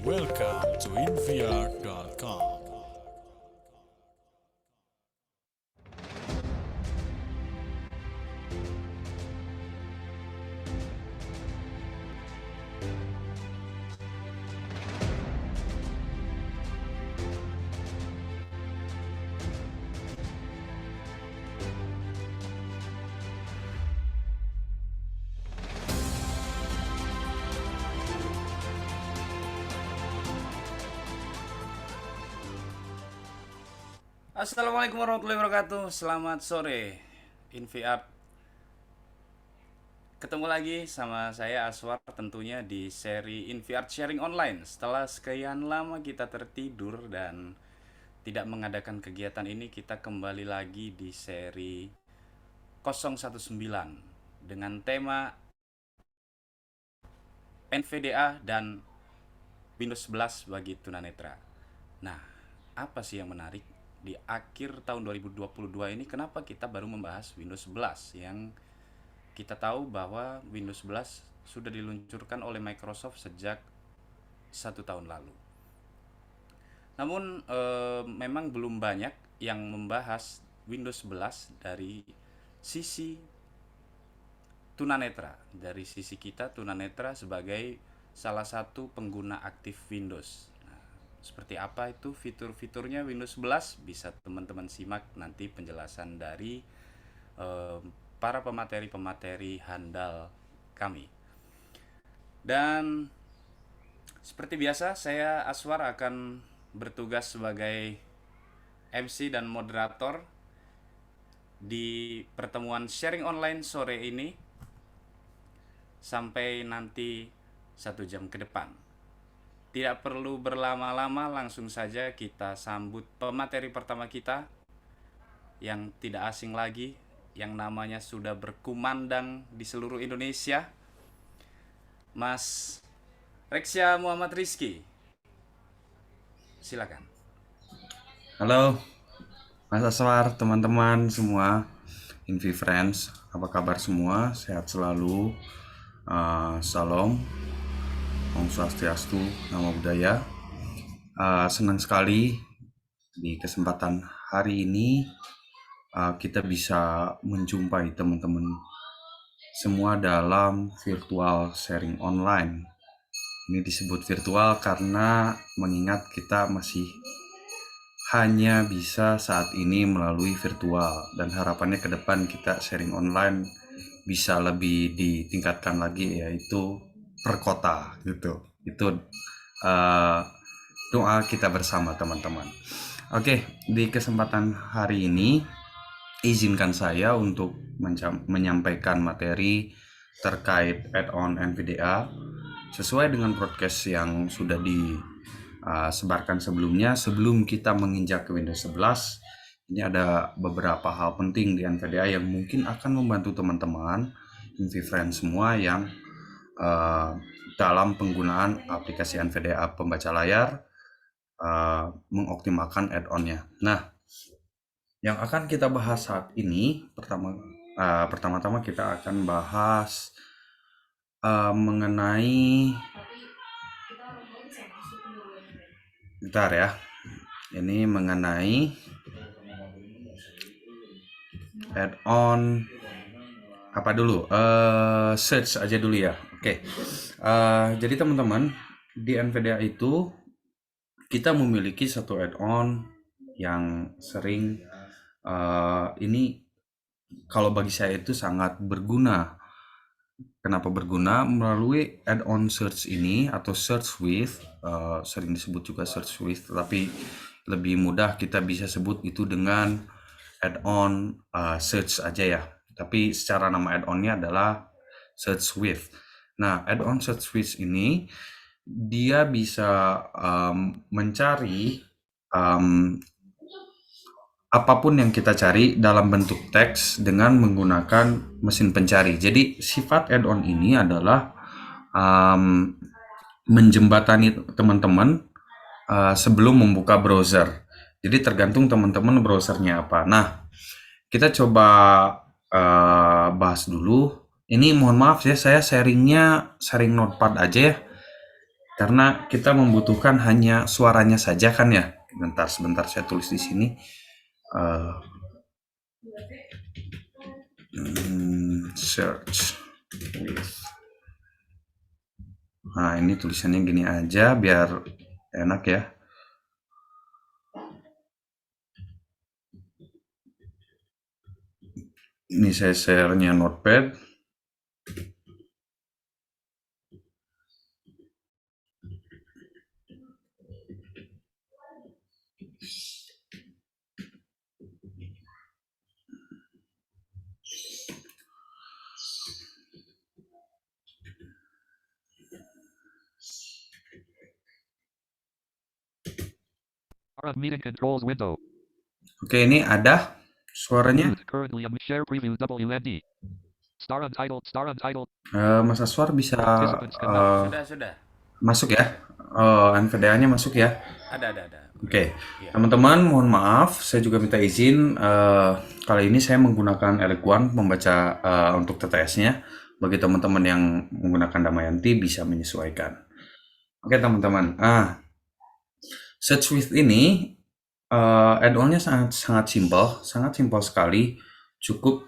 Welcome to invr.com. Assalamualaikum warahmatullahi wabarakatuh. Selamat sore, InVR. Ketemu lagi sama saya Aswar tentunya di seri InVR Sharing Online. Setelah sekian lama kita tertidur dan tidak mengadakan kegiatan ini, kita kembali lagi di seri 019 dengan tema NVDA dan Windows 11 bagi tunanetra. Nah, apa sih yang menarik? Di akhir tahun 2022 ini kenapa kita baru membahas Windows 11 yang kita tahu bahwa Windows 11 sudah diluncurkan oleh Microsoft sejak 1 tahun lalu. Namun memang belum banyak yang membahas Windows 11 dari sisi tunanetra, dari sisi kita tunanetra sebagai salah satu pengguna aktif Windows. Seperti apa itu fitur-fiturnya Windows 11, bisa teman-teman simak nanti penjelasan dari para pemateri-pemateri handal kami. Dan seperti biasa, saya Aswar akan bertugas sebagai MC dan moderator di pertemuan sharing online sore ini sampai nanti 1 jam ke depan. Tidak perlu berlama-lama, langsung saja kita sambut pemateri pertama kita yang tidak asing lagi, yang namanya sudah berkumandang di seluruh Indonesia, Mas Reksya Muhammad Rizky. Silakan. Halo, Mas Aswar, teman-teman semua, Invi Friends, apa kabar semua? Sehat selalu, Salam, Om Swastiastu, Namo Buddhaya. Senang sekali di kesempatan hari ini kita bisa menjumpai teman-teman semua dalam virtual sharing online. Ini disebut virtual karena mengingat kita masih hanya bisa saat ini melalui virtual, dan harapannya ke depan kita sharing online bisa lebih ditingkatkan lagi, yaitu per kota gitu. Itu doa kita bersama teman-teman. Oke, di kesempatan hari ini izinkan saya untuk menyampaikan materi terkait add-on NVDA sesuai dengan broadcast yang sudah disebarkan sebelumnya. Sebelum kita menginjak ke Windows 11, ini ada beberapa hal penting di NVDA yang mungkin akan membantu teman-teman InviFriends semua yang dalam penggunaan aplikasi NVDA pembaca layar mengoptimalkan add-onnya. Nah, yang akan kita bahas saat ini pertama-tama kita akan bahas mengenai bentar ya. Ini mengenai add-on apa dulu? Search aja dulu ya. Oke. Jadi teman-teman, di NVDA itu kita memiliki satu add-on yang sering ini kalau bagi saya itu sangat berguna. Kenapa berguna? Melalui add-on search ini atau search with, sering disebut juga search with, tapi lebih mudah kita bisa sebut itu dengan add-on search aja ya. Tapi secara nama add-onnya adalah search with. Nah, add-on search with ini dia bisa mencari apapun yang kita cari dalam bentuk teks dengan menggunakan mesin pencari. Jadi sifat add-on ini adalah menjembatani teman-teman sebelum membuka browser. Jadi tergantung teman-teman browsernya apa. Nah, kita coba bahas dulu. Ini mohon maaf ya, saya sharing notepad aja ya. karena kita membutuhkan hanya suaranya saja kan ya. Sebentar saya tulis di sini. Search with. Nah, ini tulisannya gini aja biar enak ya. Ini saya share-nya Notepad. Start meeting controls window. Oke, ini ada suaranya. Mute currently on share preview WND. Star untitled. Mas Aswar bisa Participants cannot. Sudah. masuk ya? NVDA-nya masuk ya? Ada. Oke, Iya. teman-teman mohon maaf, saya juga minta izin. Kali ini saya menggunakan Eric One membaca untuk TTS-nya. Bagi teman-teman yang menggunakan Damayanti bisa menyesuaikan. Oke teman-teman, Search with ini add-on-nya sangat simpel sekali. Cukup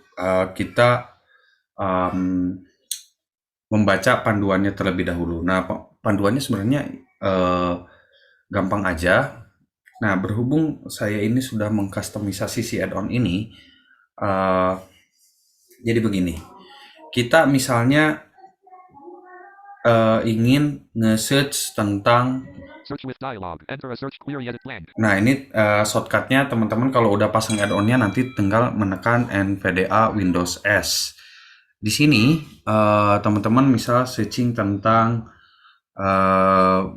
kita membaca panduannya terlebih dahulu. Nah, panduannya sebenarnya gampang aja. Nah, berhubung saya ini sudah mengkustomisasi si add-on ini, jadi begini. Kita misalnya ingin nge-search tentang. Search with dialog. Enter a search query edit blank. Nah, ini shortcutnya teman-teman kalau udah pasang add-onnya nanti tinggal menekan NVDA Windows S. Di sini teman-teman misal searching tentang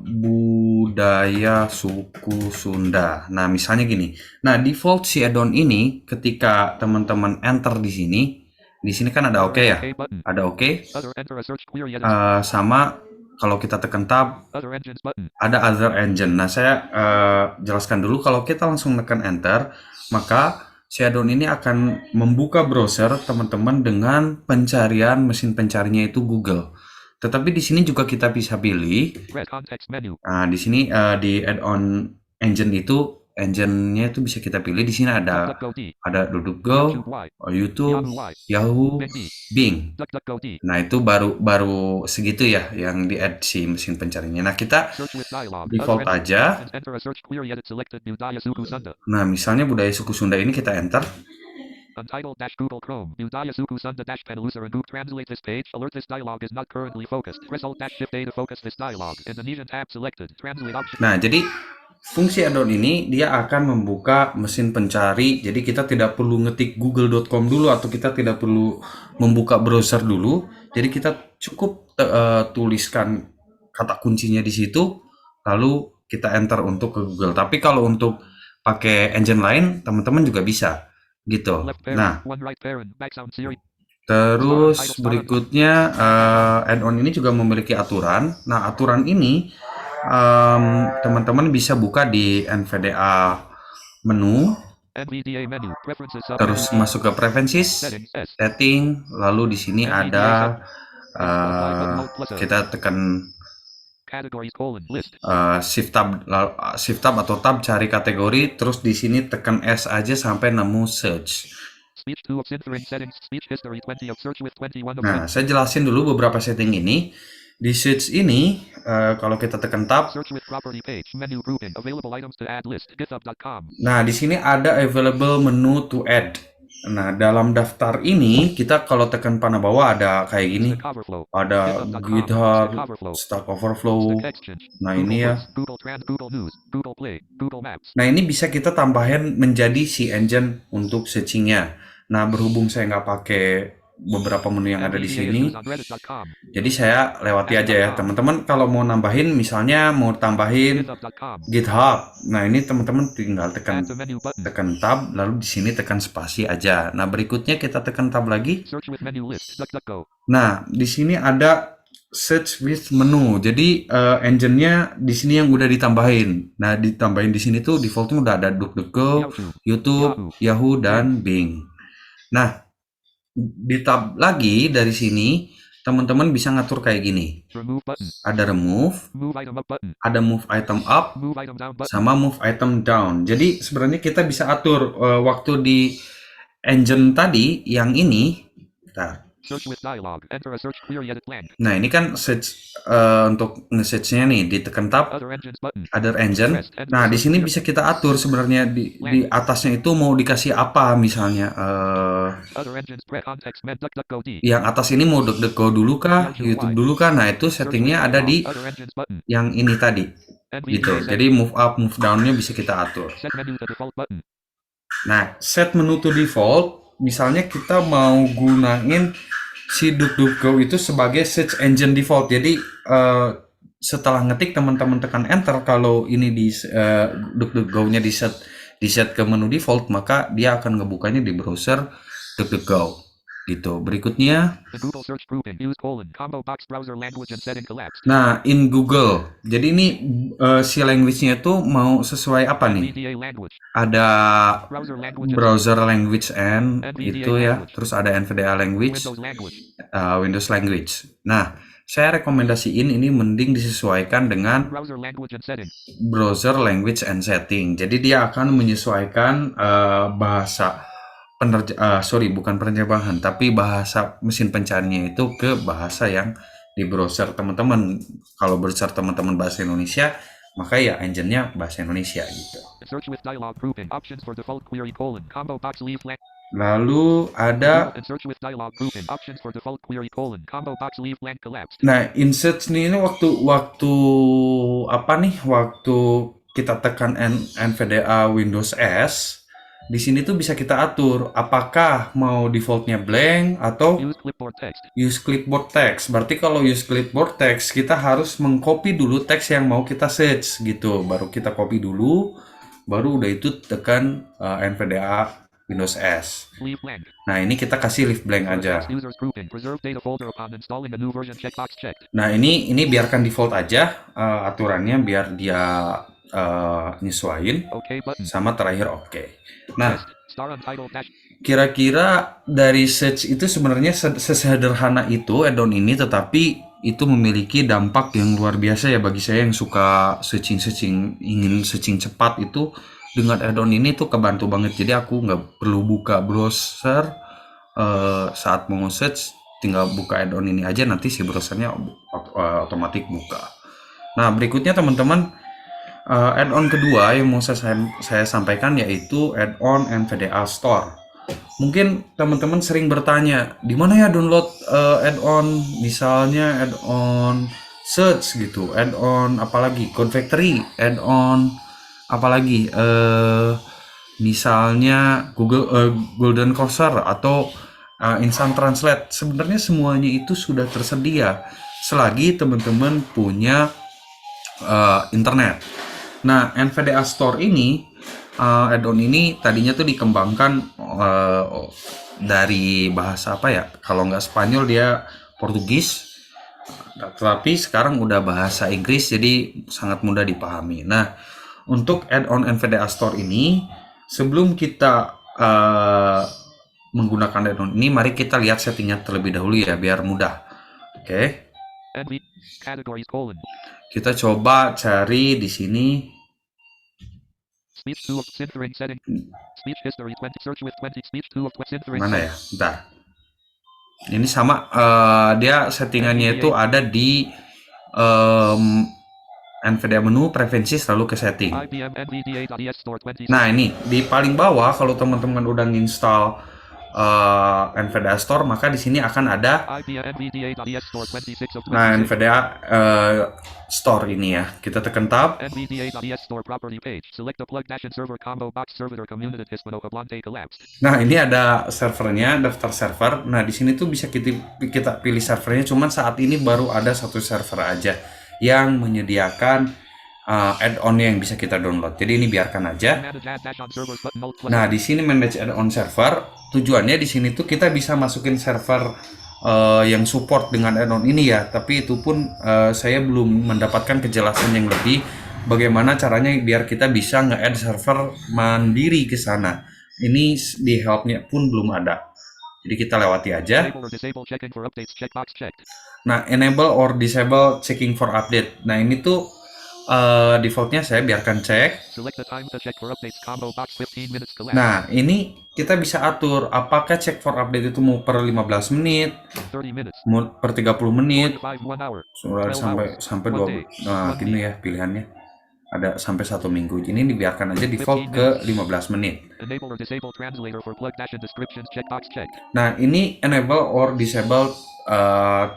budaya suku Sunda. Nah, misalnya gini. Nah, default si add-on ini ketika teman-teman enter di sini kan ada oke ya. Ada oke. Enter a search query edit. Sama kalau kita tekan tab, Other engines button. ada other engine. Nah, saya jelaskan dulu. Kalau kita langsung tekan enter, maka si add-on ini akan membuka browser teman-teman dengan pencarian mesin pencarinya itu Google. Tetapi di sini juga kita bisa pilih. Red context menu. Nah, di sini di add-on engine itu engine-nya itu bisa kita pilih. Di sini ada DuckDuckGo, YouTube, Yahoo, Bing. Nah, itu baru segitu ya yang di-add si mesin pencarinya. Nah, kita default aja. Nah, misalnya budaya suku Sunda ini kita enter. Untitled Google Chrome. Budaya suku Sunda Peneluser and translate this page. Alert this dialog is not currently focused. Result Shift A to focus this dialog. Indonesian tab selected. Translate option. Nah, jadi fungsi add-on ini dia akan membuka mesin pencari. Jadi kita tidak perlu ngetik google.com dulu atau kita tidak perlu membuka browser dulu. Jadi kita cukup tuliskan kata kuncinya di situ lalu kita enter untuk ke Google. Tapi kalau untuk pakai engine lain, teman-teman juga bisa. Gitu. Nah, terus berikutnya add-on ini juga memiliki aturan. Nah, aturan ini teman-teman bisa buka di NVDA menu, terus masuk ke preferences, setting, lalu di sini ada kita tekan shift tab atau tab cari kategori, terus di sini tekan S aja sampai nemu search. Nah, saya jelasin dulu beberapa setting ini. Di search ini, kalau kita tekan tab, nah di sini ada available menu to add. Nah, dalam daftar ini kita kalau tekan panah bawah ada kayak gini, ada GitHub, Stack Overflow. Nah ini ya. Nah ini bisa kita tambahin menjadi si engine untuk searchingnya. Nah berhubung saya nggak pakai beberapa menu yang ada di sini, jadi saya lewati aja ya teman-teman. Kalau mau nambahin, misalnya mau tambahin GitHub, nah ini teman-teman tinggal tekan tab, lalu di sini tekan spasi aja. Nah berikutnya kita tekan tab lagi. Nah di sini ada search with menu. Jadi engine-nya di sini yang udah ditambahin. Nah ditambahin di sini tuh defaultnya udah ada DuckDuckGo, YouTube, Yahoo dan Bing. Nah di tab lagi dari sini teman-teman bisa ngatur kayak gini. Remove button. Ada remove, Move item up button. ada move item up, Move item down button. sama move item down. Jadi sebenarnya kita bisa atur waktu di engine tadi yang ini. Bentar. Search with dialog. Enter a search query edit blank. Nah, ini kan search untuk nge-search-nya nih, ditekan tab, Other engines button. other engine. Nah, di sini bisa kita atur sebenarnya di atasnya itu mau dikasih apa misalnya. Other engines pre context med DuckDuckGo D. Yang atas ini mau DuckDuckGo dulu kah, YouTube dulu kah? Nah, itu settingnya ada di Other engines button. yang ini tadi. Gitu. Jadi move up, move down-nya bisa kita atur. Set menu to default button. Nah, set menu to default, misalnya kita mau gunain si DuckDuckGo itu sebagai search engine default. Jadi setelah ngetik teman-teman tekan enter, kalau ini di DuckDuckGo-nya di set ke menu default, maka dia akan ngebukanya di browser DuckDuckGo. Gitu. Berikutnya, The Google search grouping use combo box browser language and setting collapsed. nah, in Google. Jadi ini si language-nya itu mau sesuai apa nih? NVDA language. Ada Browser language and itu ya. Terus ada NVDA language, Windows language. Windows language. Nah, saya rekomendasiin ini mending disesuaikan dengan Browser language and setting. browser language and setting. Jadi dia akan menyesuaikan bahasa bukan penerjemahan, tapi bahasa mesin pencarinya itu ke bahasa yang di browser teman-teman. Kalau browser teman-teman bahasa Indonesia, maka ya engine-nya bahasa Indonesia gitu. Search with dialog grouping options for default query combo box leave blank. Lalu ada search with dialog grouping options for default query combo box leave blank collapsed. Nah, insert ini waktu apa nih? Waktu kita tekan NVDA Windows S, di sini tuh bisa kita atur apakah mau defaultnya blank atau use clipboard text. Berarti kalau use clipboard text, kita harus mengcopy dulu teks yang mau kita search gitu. Baru kita copy dulu, baru udah itu tekan NVDA Windows S. Nah, ini kita kasih leave blank aja. Nah, ini biarkan default aja aturannya biar dia nyesuaiin sama terakhir oke. Nah, kira-kira dari search itu sebenarnya sesederhana itu add-on ini, tetapi itu memiliki dampak yang luar biasa ya bagi saya yang suka ingin searching cepat. Itu dengan add-on ini tuh kebantu banget. Jadi aku nggak perlu buka browser saat mau search, tinggal buka add-on ini aja, nanti si browsernya otomatis buka. Nah, berikutnya teman-teman, add-on kedua yang mau saya sampaikan yaitu add-on NVDA Store. Mungkin teman-teman sering bertanya, di mana ya download add-on, misalnya add-on search gitu, add-on apalagi Code Factory, add-on apalagi misalnya Google Golden Cursor atau Instant Translate. Sebenarnya semuanya itu sudah tersedia selagi teman-teman punya internet. Nah, NVDA Store ini, add-on ini tadinya tuh dikembangkan dari bahasa apa ya? Kalau nggak Spanyol dia Portugis, tetapi sekarang udah bahasa Inggris, jadi sangat mudah dipahami. Nah, untuk add-on NVDA Store ini, sebelum kita menggunakan add-on ini, mari kita lihat settingnya terlebih dahulu ya, biar mudah. Oke. Kita coba cari di sini. Mana ya? Bentar. Ini sama, dia settingannya itu ada di NVDA menu, preferensi, selalu ke setting. Nah, ini di paling bawah kalau teman-teman udah nginstal NVDA Store, maka di sini akan ada NVDA Store ini ya. Kita tekan tab. Nah, ini ada servernya, daftar server. Nah, di sini tuh bisa kita pilih servernya. Cuman saat ini baru ada satu server aja yang menyediakan add-on yang bisa kita download. Jadi ini biarkan aja. Nah, di sini manage add-on server. Tujuannya di sini tuh kita bisa masukin server yang support dengan add-on ini ya. Tapi itu pun saya belum mendapatkan kejelasan yang lebih bagaimana caranya biar kita bisa nge-add server mandiri ke sana. Ini di help-nya pun belum ada. Jadi kita lewati aja. Enable or disable checking for updates checkbox checked. Nah, enable or disable checking for update. Nah, ini tuh defaultnya saya biarkan cek. Select the time to check for updates combo box 15 minutes collapse. Nah, ini kita bisa atur apakah check for update itu mau per 15 menit, 30 minutes. mau per 30 menit, 5 1 hour. sampai 20. Nah, gini ya pilihannya. Ada sampai 1 minggu. Ini dibiarkan aja default ke 15 menit. Enable or disable translator for plug dash and descriptions checkbox checked. Nah, ini enable or disable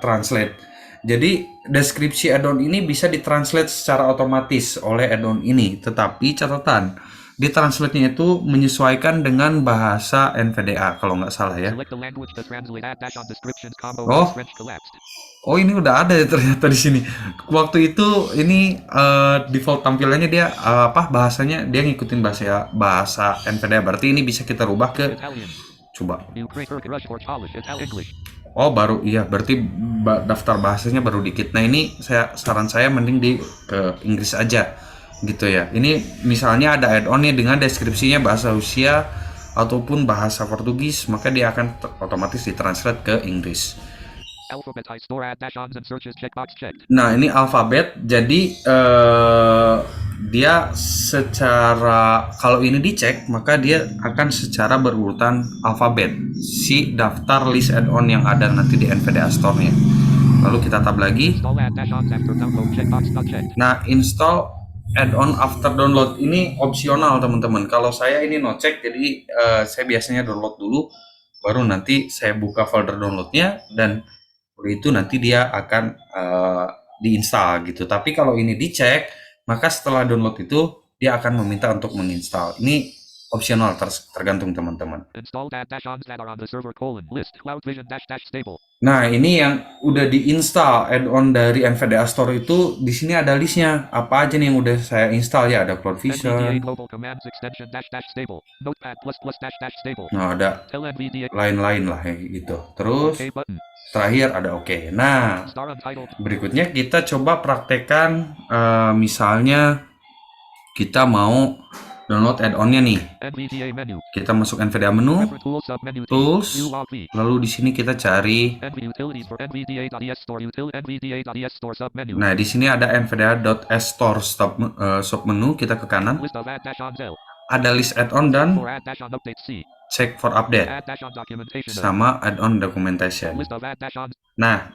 translate. Jadi, deskripsi add-on ini bisa ditranslate secara otomatis oleh add-on ini. Tetapi catatan, ditranslate-nya itu menyesuaikan dengan bahasa NVDA kalau nggak salah ya. Select the language to translate add dash on descriptions combo Oh. box French collapsed. Oh, ini udah ada ya ternyata di sini. Waktu itu ini default tampilannya dia bahasanya dia ngikutin bahasa NVDA. Berarti ini bisa kita rubah ke Italian. coba. Ukraine Turkish Rush or Polish Italian English. Oh, baru iya berarti daftar bahasanya baru dikit. Nah, ini saran saya mending di ke Inggris aja gitu ya. Ini misalnya ada add-on-nya dengan deskripsinya bahasa Rusia ataupun bahasa Portugis, maka dia akan otomatis ditranslate ke Inggris. Alphabetize store add dash ons and searches checkbox checked. Nah, ini alfabet. Jadi dia secara kalau ini dicek maka dia akan secara berurutan alfabet si daftar list add-on yang ada nanti di NVDA Store-nya. Lalu kita tab lagi. Install add dash ons after download checkbox not checked. Nah, install add-on after download ini opsional teman-teman. Kalau saya ini no check, jadi saya biasanya download dulu, baru nanti saya buka folder downloadnya dan itu nanti dia akan diinstal gitu. Tapi kalau ini dicek, maka setelah download itu dia akan meminta untuk menginstal. Ini opsional, tergantung teman-teman. Installed add dash ons that are on the server list Cloud Vision dash dash stable. Nah, ini yang udah diinstal add-on dari NVDA Store itu di sini ada listnya. Apa aja nih yang udah saya install ya? Ada Cloud Vision. NVDA Global Commands extension dash dash stable. Notepad plus plus dash dash stable. Nah, ada Tell NVDA lain-lain lah ya gitu. Terus OK button. terakhir ada oke. Nah, Star untitled. berikutnya kita coba praktekkan misalnya kita mau download add-onnya nih. NVDA menu. Kita masuk NVDA menu, Prefer tools submenu T. Tools. New log V. lalu di sini kita cari. NV utilities for NVDA.es store NVDA.es store submenu. Nah, di sini ada NVDA.store submenu, kita ke kanan. List of add dash on L. Ada list add-on dan For add dash on update C. check for update Add dash on documentation. sama add-on documentation. List of add dash on. Nah,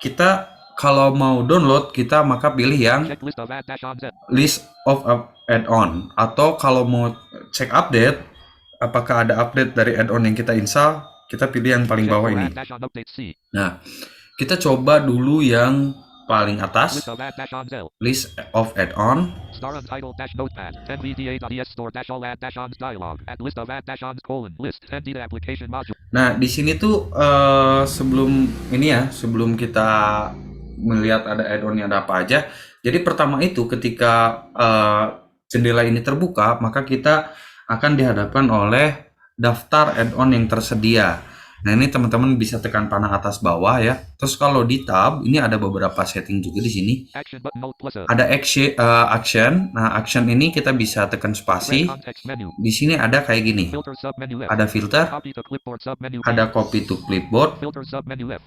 kita kalau mau download kita maka pilih yang Check list of add dash on Z. list of add-on, atau kalau mau cek update apakah ada update dari add-on yang kita install, kita pilih yang paling Check bawah for ini. add dash on update C. Nah, kita coba dulu yang paling atas, List of add dash on L. list of add-on. Star untitled dash notepad. NVDA.es store dash all add dash ons dialog. Add list of add dash ons list. NVDA application module. Nah, di sini tuh sebelum ini ya, sebelum kita melihat ada add-on-nya ada apa aja. Jadi pertama itu ketika jendela ini terbuka, maka kita akan dihadapkan oleh daftar add-on yang tersedia. Nah, ini teman-teman bisa tekan panah atas bawah ya. Terus kalau di tab, ini ada beberapa setting juga di sini. Action button alt plus A. Ada action. Nah, action ini kita bisa tekan spasi. Red context menu. Di sini ada kayak gini. Filter submenu F. Ada filter, Copy to clipboard submenu. ada copy to clipboard. Filter submenu F.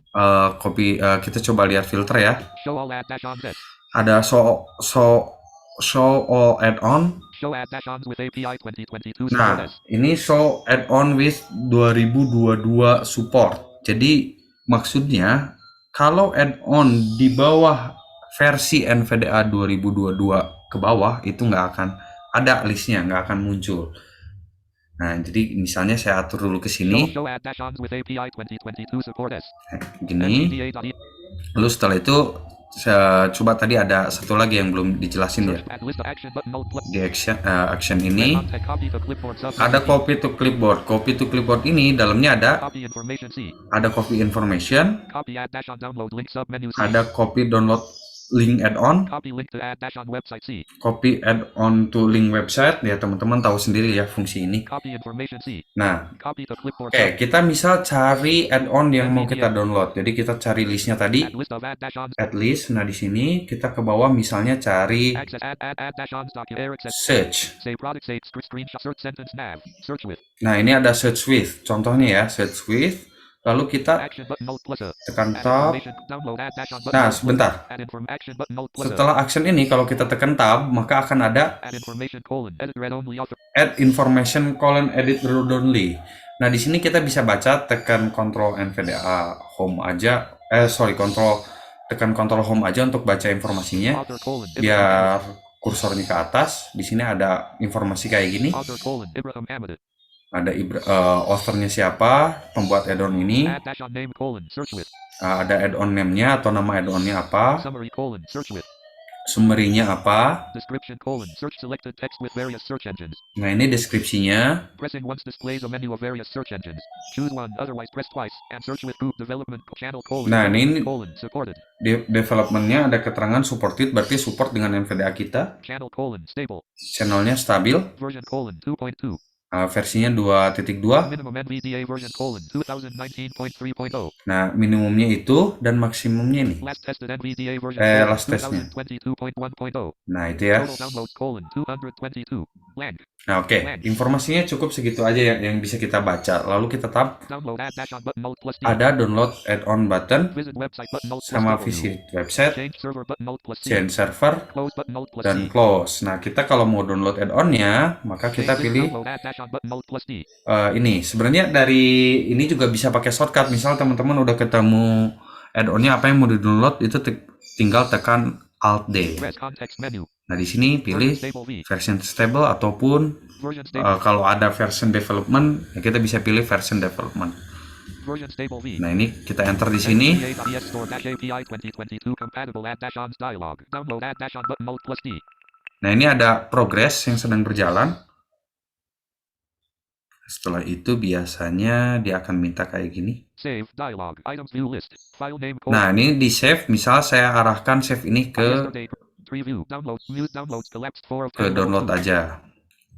Kita coba lihat filter ya. Show all add dash ons Z. Ada show all add-on. Show add dash ons with API 2022 Nah, support S. ini show add-on with 2022 support. Jadi maksudnya kalau add-on di bawah versi NVDA 2022 ke bawah itu nggak akan ada listnya, nggak akan muncul. Nah, jadi misalnya saya atur dulu ke sini, Show add dash ons with API 2022 support S. gini. NVDA.es. Lalu setelah itu saya coba tadi ada satu lagi yang belum dijelasin ya. Add list of action button alt plus. Di action ini Red context copy to clipboard submenu. ada copy to clipboard. Copy to clipboard ini dalamnya ada Copy information C. copy information, Copy add dash on download link submenu C. ada copy download link add-on, Copy link to add dash on website C. copy add-on to link website. Ya teman-teman tahu sendiri ya fungsi ini. Copy information C. Nah, Copy to clipboard. oke, kita misal cari add-on yang mau kita download. Jadi kita cari listnya tadi, Add list of add dash ons. add list. Nah, di sini kita ke bawah misalnya cari Access add dash ons document. Error access. search. Say product say screenshot search sentence nav. Search with. Nah, ini ada search with. Contohnya ya, search with. Lalu kita Action button alt plus a. tekan Add tab. information. Download add dash on button. Nah, alt plus a. sebentar. Add action button alt plus a. Setelah action ini, kalau kita tekan tab, maka akan ada Add information colon edit read only author. add information colon edit read only. Nah, di sini kita bisa baca, tekan Ctrl NVDA home aja. Tekan Ctrl home aja untuk baca informasinya. Author colon. Biar kursornya ke atas. Di sini ada informasi kayak gini. Author colon Ibrahim Hamid. Ada authornya siapa, pembuat add-on ini. Add dash on name colon search with. Ada add-on name-nya atau nama add-onnya apa. Summary colon search with. Summary-nya apa. Description colon search selected text with various search engines. Nah, ini deskripsinya. Pressing once displays a menu of various search engines. Choose one, otherwise press twice, and search with group development channel colon. Nah, ini colon supported. Development-nya ada keterangan supported, berarti support dengan NVDA kita. Channel colon stable. Channelnya stabil. Version colon 2.2. Versinya 2.2. Minimum NVDA version colon 2019.3.0. Nah, minimumnya itu dan maksimumnya ini. Last tested NVDA version last testnya. 2022.1.0. Nah, itu ya. Total download colon 222. Blank. Nah, oke. Informasinya cukup segitu aja yang bisa kita baca. Lalu kita tab. Download add dash on button alt plus D. Ada download add-on button. Visit website button alt plus Sama W. visit website. Change server button alt plus C. Change server. Close button alt plus Dan C. close. Nah, kita kalau mau download add-onnya, maka kita Change pilih download add dash on button alt plus D. ini. Sebenarnya dari ini juga bisa pakai shortcut. Misal teman-teman udah ketemu add-onnya apa yang mau di-download, itu tinggal tekan Alt D. Press context menu. Nah, di sini pilih Version stable V. version stable ataupun Version stable. kalau ada version development, ya kita bisa pilih version development. Version stable V. Nah, ini kita enter di sini. NVDA.es store dash API 2022 compatible add dash ons dialog. Download add dash on button alt plus D. Nah, ini ada progress yang sedang berjalan. Setelah itu biasanya dia akan minta kayak gini. Save dialog items view list file name Nah, ini di save. Misal saya arahkan save ini ke yesterday preview download mute downloads collapsed 4 of ke 10 download level 2. aja.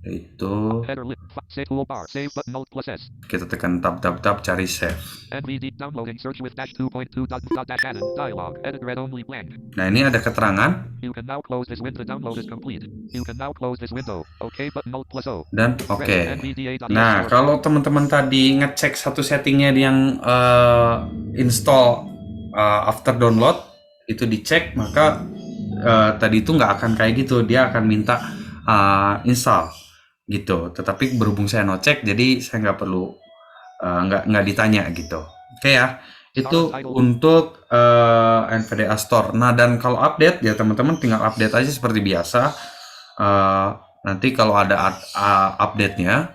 Itu Header list save toolbar save button alt plus S. kita tekan tab cari save. NVD downloading search with dash 2.2 dash add dialog edit read only blank. Nah, ini ada keterangan You can now close this window. Download is complete. You can now close this window. OK button alt plus O. dan oke. NVDA.es Nah, store. kalau teman-teman tadi ngecek satu settingnya yang install after download, itu dicek, maka tadi itu nggak akan kayak gitu. Dia akan minta install gitu. Tetapi berhubung saya no cek, jadi saya nggak perlu nggak ditanya gitu. Oke ya. Itu untuk NVDA Store. Nah, dan kalau update ya teman-teman tinggal update aja seperti biasa. Nanti kalau ada update-nya,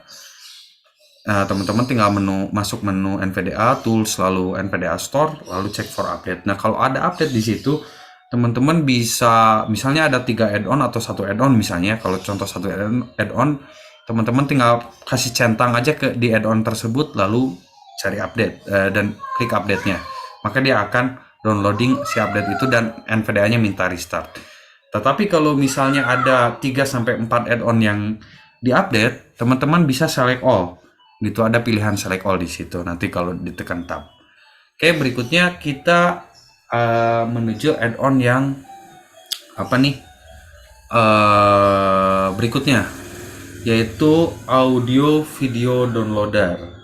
teman-teman tinggal masuk menu NVDA Tools, lalu NVDA Store, lalu cek for update. Nah, kalau ada update di situ, teman-teman bisa, misalnya ada 3 add-on atau 1 add-on misalnya. Kalau contoh 1 add-on, teman-teman tinggal kasih centang aja di add-on tersebut, lalu cari update dan klik update-nya. Maka dia akan downloading si update itu dan NVDA-nya minta restart. Tetapi kalau misalnya ada 3-4 add-on yang diupdate, teman-teman bisa select all. Gitu, ada pilihan select all di situ nanti kalau ditekan tab. Oke, berikutnya kita menuju add-on yang apa nih? Berikutnya yaitu audio video downloader.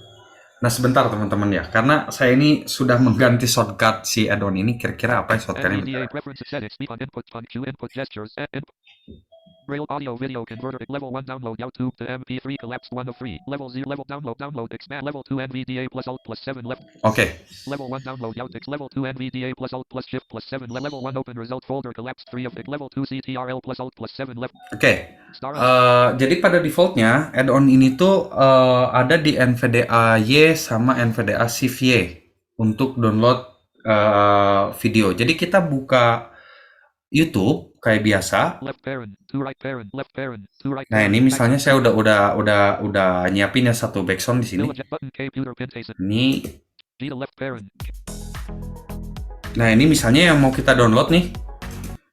Nah, sebentar teman-teman ya, karena saya ini sudah mengganti shortcut si add-on ini. Kira-kira apa ya shortcutnya? NVDA preferences settings speak on input function input gestures Braille audio video converter level 1 download YouTube to MP3 collapsed 1 of 3 level 0 level download expand level 2 NVDA plus alt plus 7 left Oke. level 1 download outix level 2 NVDA plus alt plus shift plus 7 level 1 open result folder collapsed 3 of it level 2 CTRL plus alt plus 7 left Oke. Jadi pada defaultnya add-on ini tuh ada di NVDA Y sama NVDA Shift Y untuk download video. Jadi kita buka YouTube kayak biasa. Left parent, to right parent, left parent, to right Nah, parent, ini misalnya saya udah nyiapin ya satu background di sini. button, computer pin taste, Ini. G to left parent, Nah, ini misalnya yang mau kita download nih.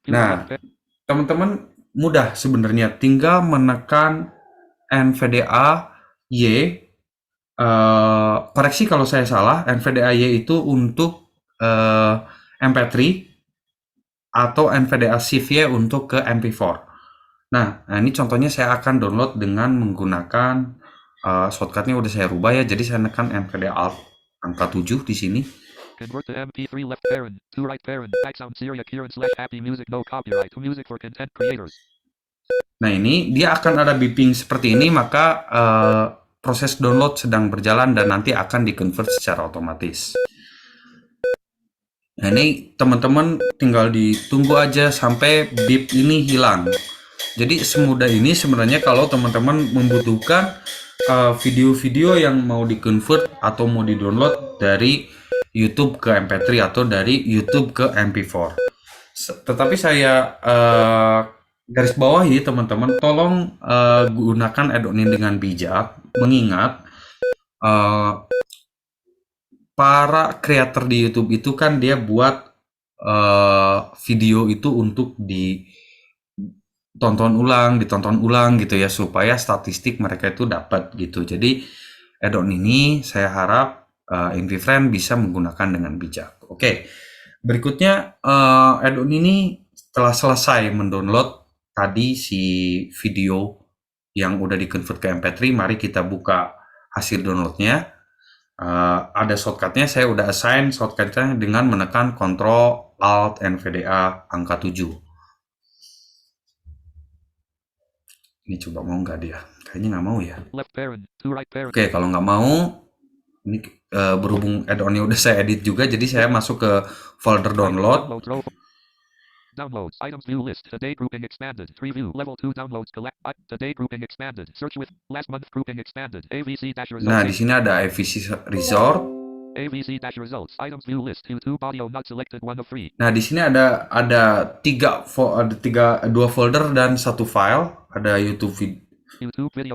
QR Nah, left pair. teman-teman mudah sebenarnya, tinggal menekan NVDA Y. Koreksi kalau saya salah, NVDA Y itu untuk MP3 atau NVDA Shift Y untuk ke MP4. Nah, ini contohnya saya akan download dengan menggunakan shortcutnya udah saya rubah ya. Jadi saya tekan NVDA Alt angka 7 di sini. Convert to MP3 left parent. To right parent. Background Syria Kieran / Happy Music no copyright. To music for content creators. Nah, ini dia akan ada beeping seperti ini, maka proses download sedang berjalan dan nanti akan di-convert secara otomatis. Nah, ini teman-teman tinggal ditunggu aja sampai beep ini hilang. Jadi semudah ini sebenarnya kalau teman-teman membutuhkan video-video yang mau di-convert atau mau di-download dari YouTube ke MP3 atau dari YouTube ke MP4. Tetapi saya garis bawahi teman-teman, tolong gunakan add-on ini dengan bijak, mengingat para kreator di YouTube itu kan dia buat video itu untuk ditonton ulang gitu ya, supaya statistik mereka itu dapat gitu. Jadi add-on ini saya harap InViewFriend bisa menggunakan dengan bijak. Oke, berikutnya add-on ini setelah selesai mendownload tadi si video yang udah di-convert ke MP3, mari kita buka hasil downloadnya. Ada shortcutnya, saya udah assign shortcutnya dengan menekan Ctrl Alt NVDA angka 7. Ini coba mau nggak dia? Kayaknya nggak mau ya. Left parent. To right parent. Oke, kalau nggak mau, ini berhubung add-onnya udah saya edit juga, jadi saya masuk ke folder download. Downloads row. Downloads. Items view list. Today grouping expanded. Preview. Level 2 downloads collect. Today grouping expanded. Search with last month grouping expanded. AVC dash results. Nah, di sini ada AVC Resort. AVC dash results. Items view list. YouTube audio not selected 1 of 3. Nah, di sini ada dua folder dan satu file. Ada YouTube video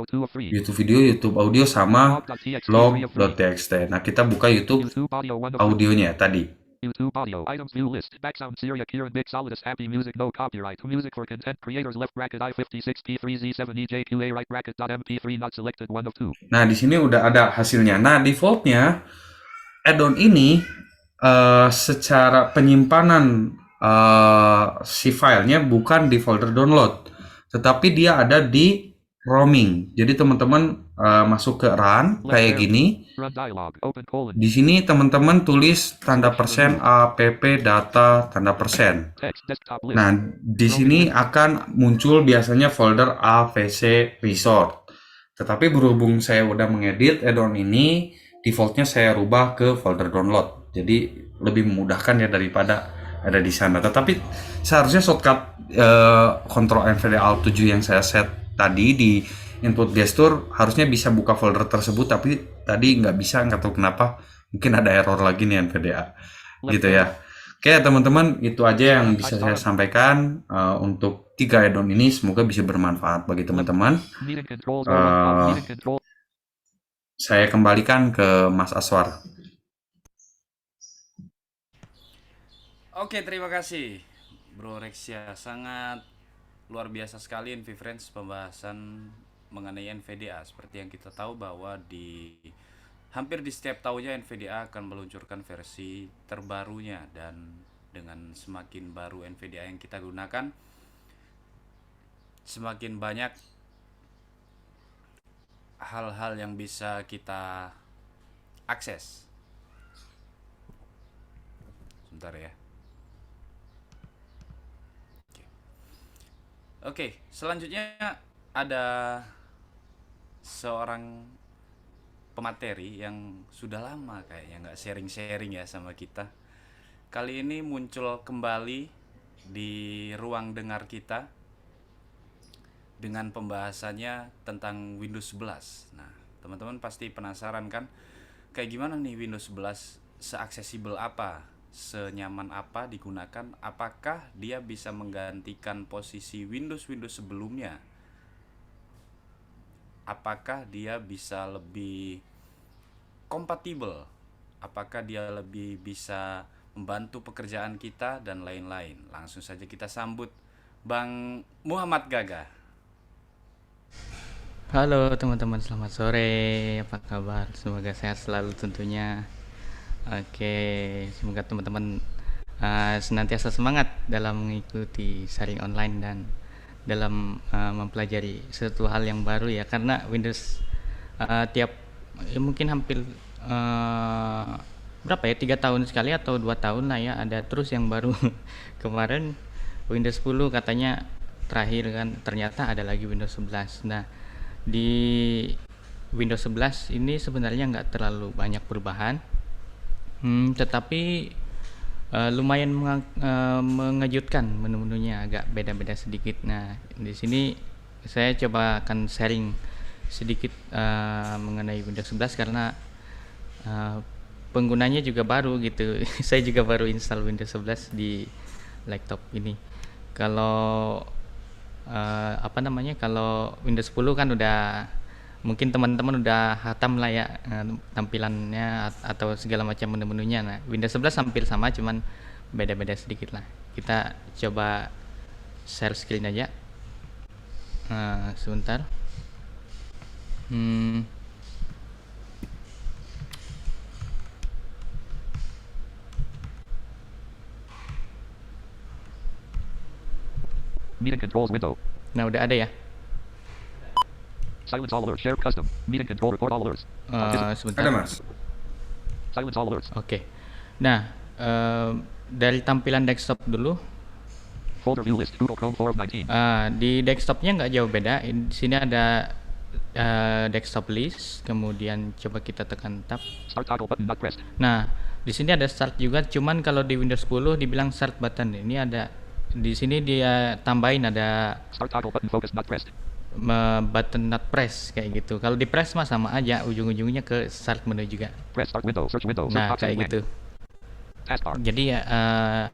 2 of 3. YouTube video, YouTube audio, sama Log.txt 3 of 3. log.txt. Nah, kita buka YouTube YouTube audio 1 of 3. audionya tadi. YouTube audio items view list. Background Syria Kieran Big Solidus Happy Music no copyright. Music for content creators left bracket I56P3Z7EJQA right bracket .mp3 not selected 1 of 2. Nah, di sini udah ada hasilnya. Nah, defaultnya add-on ini secara penyimpanan si filenya bukan di folder download, tetapi dia ada di roaming. Jadi teman-teman masuk ke run kayak gini. Run dialog, open colon. Di sini teman-teman tulis tanda persen app data tanda persen. Text desktop list. Nah, di sini akan muncul biasanya folder AVC Resort. Tetapi berhubung saya udah mengedit add-on ini, defaultnya saya rubah ke folder download. Jadi lebih memudahkan ya daripada ada di sana. Tetapi seharusnya shortcut Ctrl NVDA Alt 7 yang saya set tadi di input gesture harusnya bisa buka folder tersebut, tapi tadi nggak bisa, nggak tahu kenapa. Mungkin ada error lagi nih NVDA gitu ya. Oke teman-teman, itu aja yang bisa saya sampaikan untuk 3 add-on ini. Semoga bisa bermanfaat bagi teman-teman. Saya kembalikan ke Mas Aswar. Oke, terima kasih Bro Rexia. Sangat luar biasa sekali InViewFriends pembahasan mengenai NVDA. Seperti yang kita tahu bahwa hampir di setiap tahunnya NVDA akan meluncurkan versi terbarunya, dan dengan semakin baru NVDA yang kita gunakan, semakin banyak hal-hal yang bisa kita akses. Sebentar ya. Oke, selanjutnya ada seorang pemateri yang sudah lama kayaknya nggak sharing-sharing ya sama kita. Kali ini muncul kembali di ruang dengar kita dengan pembahasannya tentang Windows 11. Nah, teman-teman pasti penasaran kan, kayak gimana nih Windows 11, seaksesibel apa, senyaman apa digunakan, apakah dia bisa menggantikan posisi Windows sebelumnya, apakah dia bisa lebih kompatibel, apakah dia lebih bisa membantu pekerjaan kita dan lain-lain. Langsung saja kita sambut Bang Muhammad Gagah. Halo teman-teman, selamat sore. Apa kabar? Semoga sehat selalu tentunya. Oke, semoga teman-teman senantiasa semangat dalam mengikuti sharing online dan dalam mempelajari sesuatu hal yang baru ya. Karena Windows mungkin hampir berapa ya, 3 tahun sekali atau 2 tahun lah ya, ada terus yang baru. Kemarin Windows 10 katanya terakhir kan, ternyata ada lagi Windows 11. Nah, di Windows 11 ini sebenarnya nggak terlalu banyak perubahan, tetapi lumayan mengejutkan, menu-menunya agak beda-beda sedikit. Nah, di sini saya coba akan sharing sedikit mengenai Windows 11 karena penggunanya juga baru gitu. Saya juga baru install Windows 11 di laptop ini. Kalau kalau Windows 10 kan udah, mungkin teman-teman udah hatam lah ya tampilannya atau segala macam menu-menunya. Nah, Windows 11 hampir sama, cuman beda-beda sedikit lah. Kita coba share screen aja. Sebentar. Meeting controls window. Nah, udah ada ya. Silence all alerts. Share custom. Meeting control record all alerts. Sebentar. Ada Mas. Silence all alerts. Oke. Nah, dari tampilan desktop dulu. Folder view list. Google Chrome 4 of 19. Di desktopnya nggak jauh beda. Di sini ada desktop list. Kemudian coba kita tekan tab. Start toggle button not pressed. Nah, di sini ada start juga. Cuman kalau di Windows 10 dibilang start button. Ini ada, di sini dia tambahin ada Start toggle button focus not pressed. button not press kayak gitu. Kalau di press mah sama aja, ujung-ujungnya ke start menu juga. Press start window. Search window. Search Nah, option kayak blank. gitu. Taskbar. Jadi ya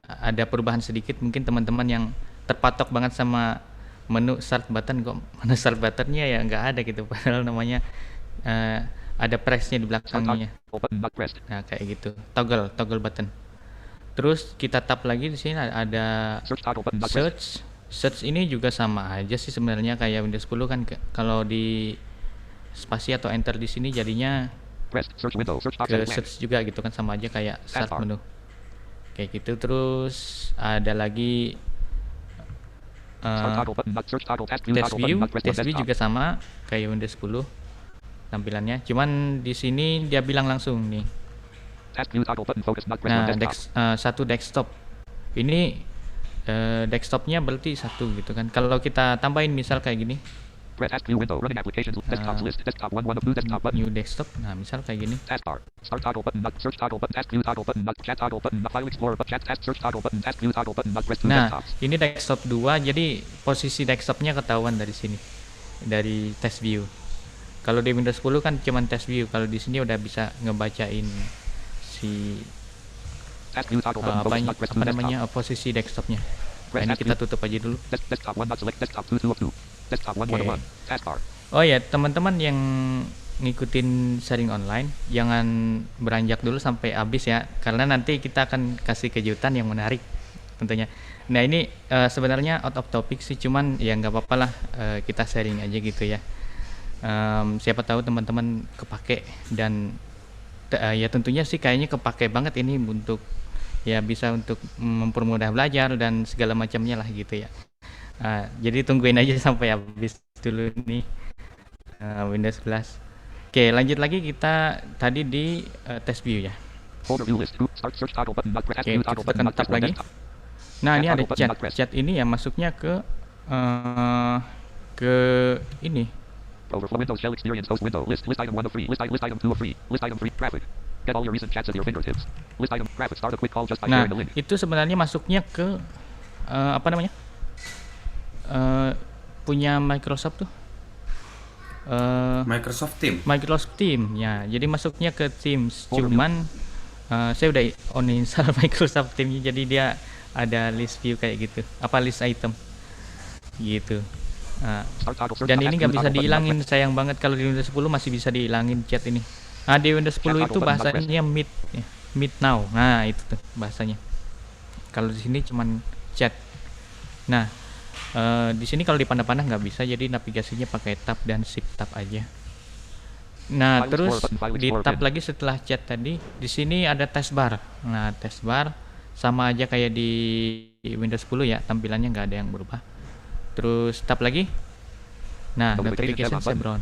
ada perubahan sedikit. Mungkin teman-teman yang terpatok banget sama menu start button, kok mana start buttonnya ya nggak ada gitu. Padahal namanya ada pressnya di Start belakangnya. toggle button not pressed. Nah, kayak gitu. Toggle button. Terus kita tap lagi, di sini ada Search toggle button not pressed. search ini juga sama aja sih sebenarnya kayak Windows 10 kan. Kalau di spasi atau enter di sini jadinya Pressed. Search window. Search ke option blank. search juga gitu kan, sama aja kayak start Taskbar. menu kayak gitu. Terus ada lagi Start toggle button not search toggle task view test toggle view. button not pressed on Test view desktop. juga sama kayak Windows 10 tampilannya, cuman di sini dia bilang langsung nih. Task view toggle button focus not pressed on Nah, desktop. satu desktop ini desktopnya berarti satu gitu kan. Kalau kita tambahin misal kayak gini, Press task view window. Running applications. Desktops list. Desktop 1 of 2 desktop button. new desktop. Nah, misal kayak gini. Taskbar. Start toggle button not search toggle button task view toggle button not chat toggle button not file explorer but chat task search toggle button task view toggle button not press 2 Nah, desktops. ini desktop 2, jadi posisi desktopnya ketahuan dari sini, dari test view. Kalau di Windows 10 kan cuman test view, kalau di sini udah bisa ngebacain si Task view toggle button focus not press 2 desktop. posisi desktopnya. Nah, Press ini task kita view. tutup aja dulu. Desktop 1 not select desktop 2 2 of 2. Desktop 1 1 of 1. Taskbar. Oh ya, teman-teman yang ngikutin sharing online, jangan beranjak dulu sampai habis ya, karena nanti kita akan kasih kejutan yang menarik tentunya. Nah, ini sebenarnya out of topic sih, cuman ya nggak apa-apa lah, kita sharing aja gitu ya. Siapa tahu teman-teman kepake dan ya tentunya sih kayaknya kepake banget ini untuk ya bisa untuk mempermudah belajar dan segala macamnya lah gitu ya. Jadi tungguin aja sampai habis dulu nih Windows 11. Oke, lanjut lagi, kita tadi di test view ya. Folder view list. Start search toggle button not press task Oke, view kita toggle button tekan not press tab 1 lagi. desktop. Nah, ini ada Toggle button chat. not pressed. Chat ini ya masuknya ke ini. Overflow Windows Shell Experience Host Window List item 1 of 3 list item 2 of 3 list item 3 graphic. Get all your recent chats at your fingertips. List item graphic. Start a quick call just by Nah, sharing the link. itu sebenarnya masuknya ke punya Microsoft tuh. Microsoft Team. Microsoft Team ya. Jadi masuknya ke Teams. Cuman saya udah on install Microsoft Teams, jadi dia ada list view kayak gitu. List item gitu. Start toggle search Dan task ini view nggak bisa toggle button not dihilangin, pressed. sayang banget. Kalau di Windows 10 masih bisa dihilangin chat ini. Di Windows 10 itu bahasanya Meet ya. meet now. Nah, itu tuh bahasanya. Kalau di sini cuman chat. Nah, di sini kalau dipandang-pandang nggak bisa, jadi navigasinya pakai tab dan shift tab aja. Nah, File terus Explorer button, File di Explorer tab pin. lagi setelah chat tadi, di sini ada taskbar. Nah, taskbar sama aja kayak di Windows 10 ya, tampilannya nggak ada yang berubah. Terus tab lagi. Nah, Notification notification tab button. chevron.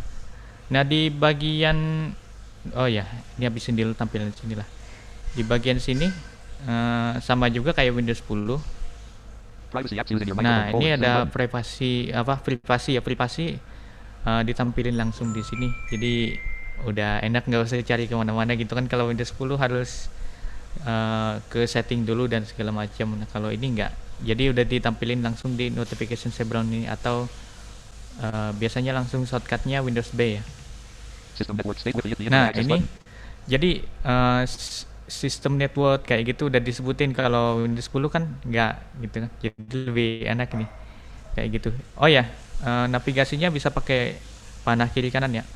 Nah, di bagian ini habisin dulu tampilan sini lah. Di bagian sini sama juga kayak Windows 10. Privacy apps using your Nah, microphone. ini Zoom ada button. privasi ditampilin langsung di sini. Jadi udah enak, nggak usah cari kemana-mana gitu kan. Kalau Windows 10 harus ke setting dulu dan segala macam. Nah, kalau ini enggak. Jadi udah ditampilin langsung di notification chevron ini, atau biasanya langsung shortcutnya Windows B ya. System network state with the Nah, access ini button. jadi sistem network kayak gitu udah disebutin. Kalau Windows 10 kan enggak gitu kan. Jadi lebih enak nih kayak gitu. Oh ya, navigasinya bisa pakai panah kiri kanan ya.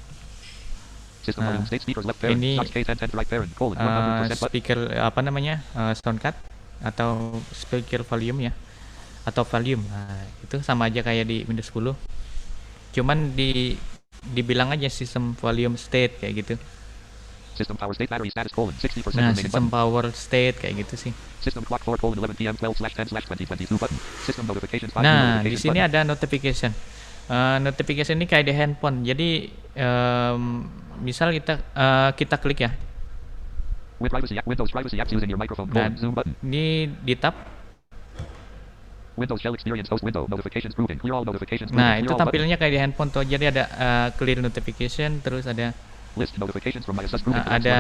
System Nah, volume state speakers left parent. ini Notch K10 right parent. Colon 100% button. speaker soundcard atau speaker volume ya, atau volume. Nah, itu sama aja kayak di Windows 10. Cuman dibilang aja sistem volume state kayak gitu. System power state battery status colon 60% Nah, remaining sistem button. power state kayak gitu sih. System clock 4 colon 11 p.m. 12/10/2022 button. System notifications 5 Nah, di notifications sini button. ada notification. Notification ini kayak di handphone. Jadi misal kita klik ya. Windows privacy apps using your microphone Nah, colon zoom button. ini di tab. Windows Shell Experience host window notifications grouping. Clear all notifications Nah, grouping. itu Clear all button. tampilannya kayak di handphone tuh. Jadi ada clear notification, terus ada List notifications from my assess grouping. ada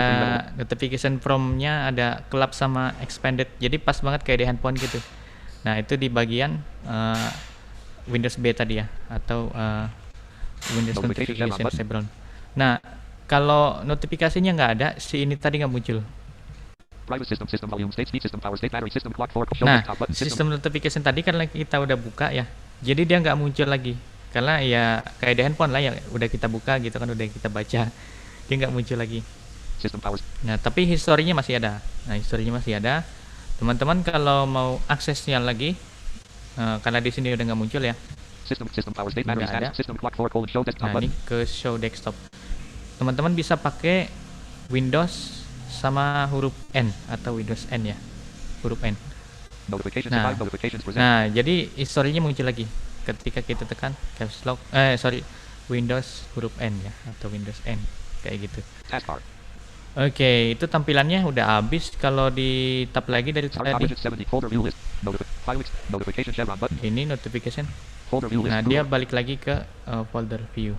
notification from-nya, ada club sama expanded. Jadi pas banget kayak di handphone gitu. Nah, itu di bagian Windows B tadi ya, atau Windows Notification Notification button. Chevron. Nah, kalau notifikasinya nggak ada, si ini tadi nggak muncul. Private system volume state speed system power state battery system clock 4 show Nah, desktop button. sistem notification tadi karena kita udah buka ya, jadi dia nggak muncul lagi. Karena ya kayak di handphone lah ya, udah kita buka gitu kan, udah kita baca, dia nggak muncul lagi. System power Nah, tapi historinya masih ada. Nah, historinya masih ada. Teman-teman kalau mau aksesnya lagi, karena di sini udah nggak muncul ya. system power state battery Nggak ada. status system clock 4 colon show desktop Nah, ini button. ke show desktop. Teman-teman bisa pakai Windows sama huruf N atau Windows N ya, huruf N. Notifications Nah. 5 notifications present. Nah, jadi historinya muncul lagi ketika kita tekan caps lock, Windows huruf N ya, atau Windows N kayak gitu. Taskbar. Oke, itu tampilannya udah habis. Kalau di tab lagi dari Start tadi, widget 70 folder view list. Notification chevron button. ini notification. Folder view list. Nah, dia balik lagi ke folder view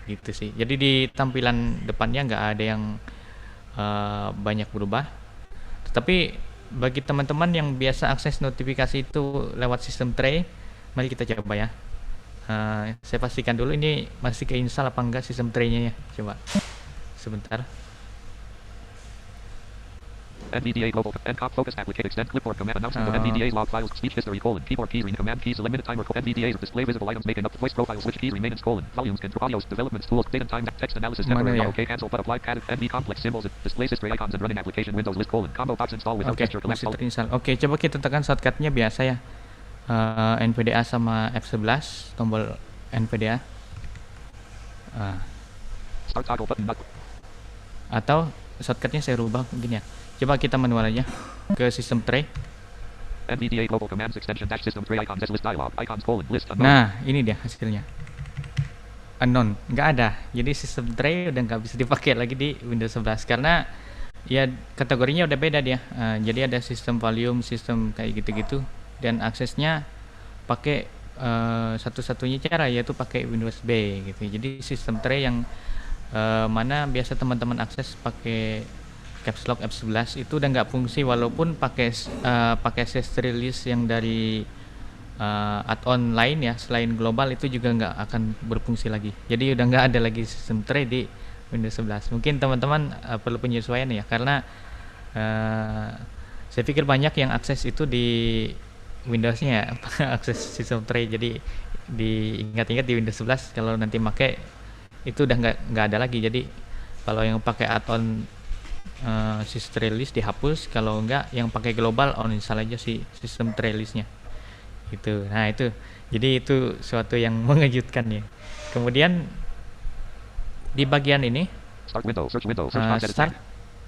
gitu sih. Jadi di tampilan depannya nggak ada yang banyak berubah. Tetapi bagi teman-teman yang biasa akses notifikasi itu lewat sistem tray, mari kita coba ya. Saya pastikan dulu ini masih keinstall apa enggak sistem tray-nya ya. Coba sebentar. NVDA global NCOP focus application extend clipboard command announcement of NVDA's log files speech history colon keyboard keys command keys limit timer NVDA's display visible items making up voice profile switch keys remains colon volumes control audios developments tools date and time text analysis Mana temporary ya? OK cancel but apply added NV complex symbols displays history icons and running application windows list colon combo box install without Oke, gesture collapse masih terinstall. Oke, coba kita tekan shortcutnya biasa ya. NVDA sama F11, tombol NVDA. start toggle button not Atau shortcutnya saya rubah mungkin ya. Coba kita manual aja ke sistem tray. NVDA global commands extension dash system tray icons list dialog icons colon list unknown. Nah, ini dia hasilnya. Unknown, nggak ada. Jadi sistem tray udah nggak bisa dipakai lagi di Windows 11 karena ya kategorinya udah beda dia. Jadi ada sistem volume, sistem kayak gitu-gitu, dan aksesnya pakai satu-satunya cara yaitu pakai Windows B gitu. Jadi sistem tray yang mana biasa teman-teman akses pakai caps lock F11 itu udah nggak fungsi, walaupun pakai sys release yang dari add-on lain ya selain global, itu juga nggak akan berfungsi lagi. Jadi udah nggak ada lagi sistem tray di Windows 11. Mungkin teman-teman perlu penyesuaian ya, karena saya pikir banyak yang akses itu di Windows-nya ya, akses sistem tray. Jadi diingat-ingat di Windows 11 kalau nanti pakai itu udah nggak ada lagi. Jadi kalau yang pakai add-on system trellis dihapus, kalau enggak yang pakai global on install aja si sistem trellisnya itu. Nah itu, jadi itu suatu yang mengejutkan ya. Kemudian di bagian ini Start window, search window, search box edit start, tab.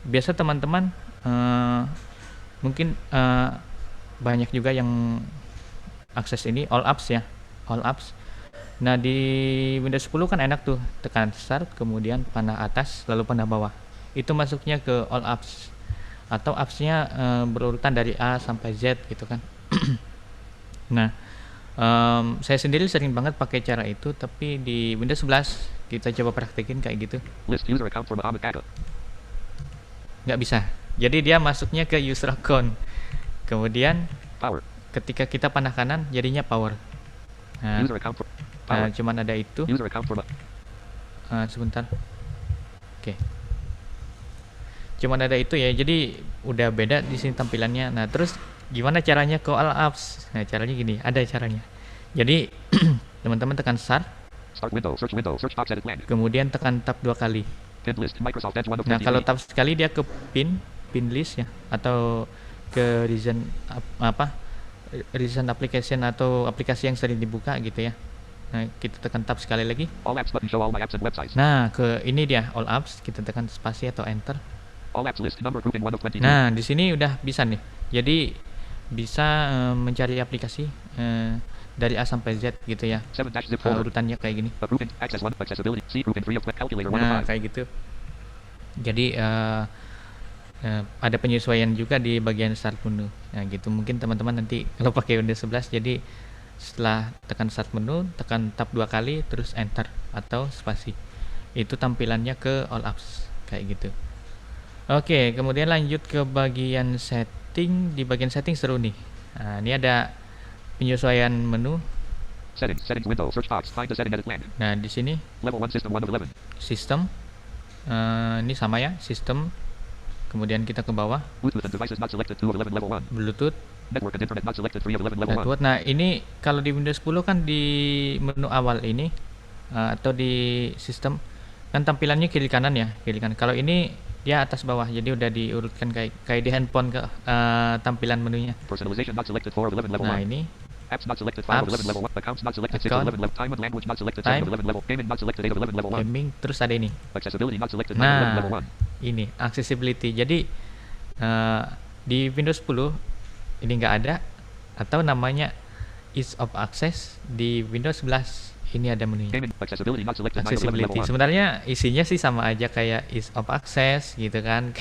biasa teman-teman mungkin banyak juga yang akses ini all apps ya, all apps. Nah di Windows 10 kan enak tuh, tekan start kemudian panah atas lalu panah bawah, itu masuknya ke all apps, atau appsnya berurutan dari A sampai Z gitu kan. Nah saya sendiri sering banget pakai cara itu, tapi di Windows 11 kita coba praktekin kayak gitu, List user account for Mohammed Akka. nggak bisa. Jadi dia masuknya ke user account, kemudian Power. ketika kita panah kanan jadinya power. Nah, User account for power. cuman ada itu. User account for Sebentar. Oke. Cuman ada itu ya. Jadi udah beda di sini tampilannya. Nah, terus gimana caranya ke all apps? Nah, caranya gini, ada caranya. Jadi teman-teman tekan start, Start window, search box edit land. kemudian tekan tab 2 kali. Pinned list, Microsoft Edge 1 of Nah, 20. kalau tab sekali dia ke pin list ya, atau ke recent application atau aplikasi yang sering dibuka gitu ya. Nah, kita tekan tab sekali lagi. All apps button show all my apps and websites. Nah, ke ini dia all apps, kita tekan spasi atau enter. All apps list, number grouping 1 of 22. Nah, di sini udah bisa nih. Jadi bisa mencari aplikasi dari A sampai Z gitu ya. 7-zip folder. Urutannya kayak gini. Grouping, access 1, accessibility, C grouping 3 of calculator 1 of Nah, 5. kayak gitu. Jadi ada penyesuaian juga di bagian start menu. Nah, gitu. Mungkin teman-teman nanti kalau pakai Windows 11, jadi setelah tekan start menu, tekan tab 2 kali terus enter atau spasi. Itu tampilannya ke all apps kayak gitu. Oke, kemudian lanjut ke bagian setting. Di bagian setting seru nih. Nah, ini ada penyesuaian menu. Settings window, search box, find the setting edit land. Nah, di sini Level 1 system 1 of 11. sistem. Ini sama ya, sistem. Kemudian kita ke bawah, Bluetooth and devices not selected 2 of 11 level 1. Bluetooth, Network and internet not selected 3 of 11 level 1. network. Nah, ini kalau di Windows 10 kan di menu awal ini atau di sistem kan tampilannya kiri kanan ya, kiri kanan. Kalau ini dia atas bawah, jadi udah diurutkan kayak di handphone ke tampilan menunya. Personalization not selected 4 of 11 level Nah, 1. ini Apps not selected 5 of Apps. 11 level 1. Accounts not selected 6 Account. of 11 level. Time and language not selected 7 Time. of 11 level. Payment not selected 8 of 11 level 1. gaming, terus ada ini. Accessibility not selected 9 of 11 level Nah, 1. ini accessibility. Jadi di Windows 10 ini nggak ada, atau namanya ease of access. Di Windows 11 ini ada menunya. Gaming accessibility not selected 9 of 11 level Accessibility. 1. Sebenarnya isinya sih sama aja kayak ease of access gitu kan.